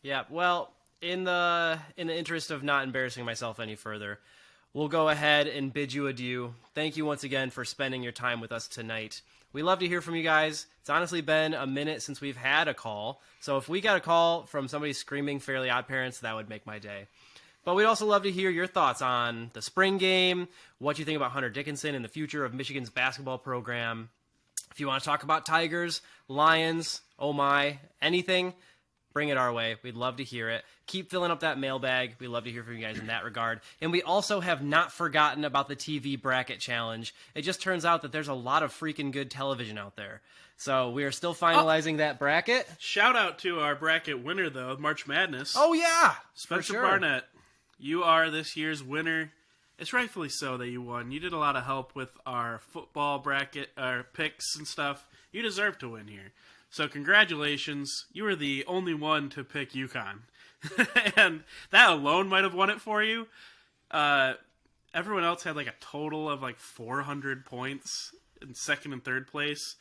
yeah, well, in the interest of not embarrassing myself any further, we'll go ahead and bid you adieu. Thank you once again for spending your time with us tonight. We love to hear from you guys. It's honestly been a minute since we've had a call. So if we got a call from somebody screaming Fairly Odd Parents, that would make my day. But we'd also love to hear your thoughts on the spring game, what you think about Hunter Dickinson and the future of Michigan's basketball program. If you want to talk about Tigers, Lions, oh my, anything, bring it our way. We'd love to hear it. Keep filling up that mailbag. We'd love to hear from you guys in that regard. And we also have not forgotten about the TV bracket challenge. It just turns out that there's a lot of freaking good television out there. So we are still finalizing that bracket. Shout out to our bracket winner, though, March Madness. Oh, yeah. Spencer for sure. Barnett. You are this year's winner. It's rightfully so that you won. You did a lot of help with our football bracket, our picks and stuff. You deserve to win here. So congratulations. You were the only one to pick UConn. And that alone might have won it for you. Everyone else had like a total of like 400 points in second and third place.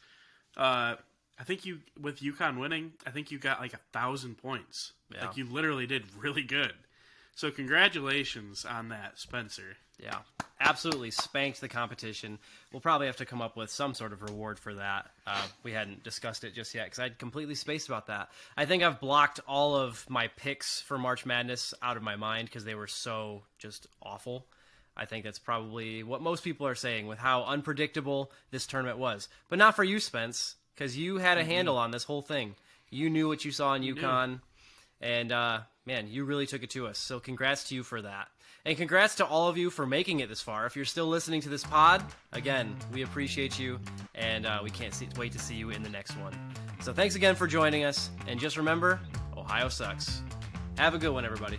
I think you, with UConn winning, I think you got like 1,000 points. Yeah. Like you literally did really good. So congratulations on that, Spencer. Yeah, absolutely spanked the competition. We'll probably have to come up with some sort of reward for that. We hadn't discussed it just yet because I'd completely spaced about that. I think I've blocked all of my picks for March Madness out of my mind because they were so just awful. I think that's probably what most people are saying with how unpredictable this tournament was. But not for you, Spence, because you had a handle on this whole thing. You knew what you saw in UConn. And, man, you really took it to us. So congrats to you for that. And congrats to all of you for making it this far. If you're still listening to this pod, again, we appreciate you. And we can't wait to see you in the next one. So thanks again for joining us. And just remember, Ohio sucks. Have a good one, everybody.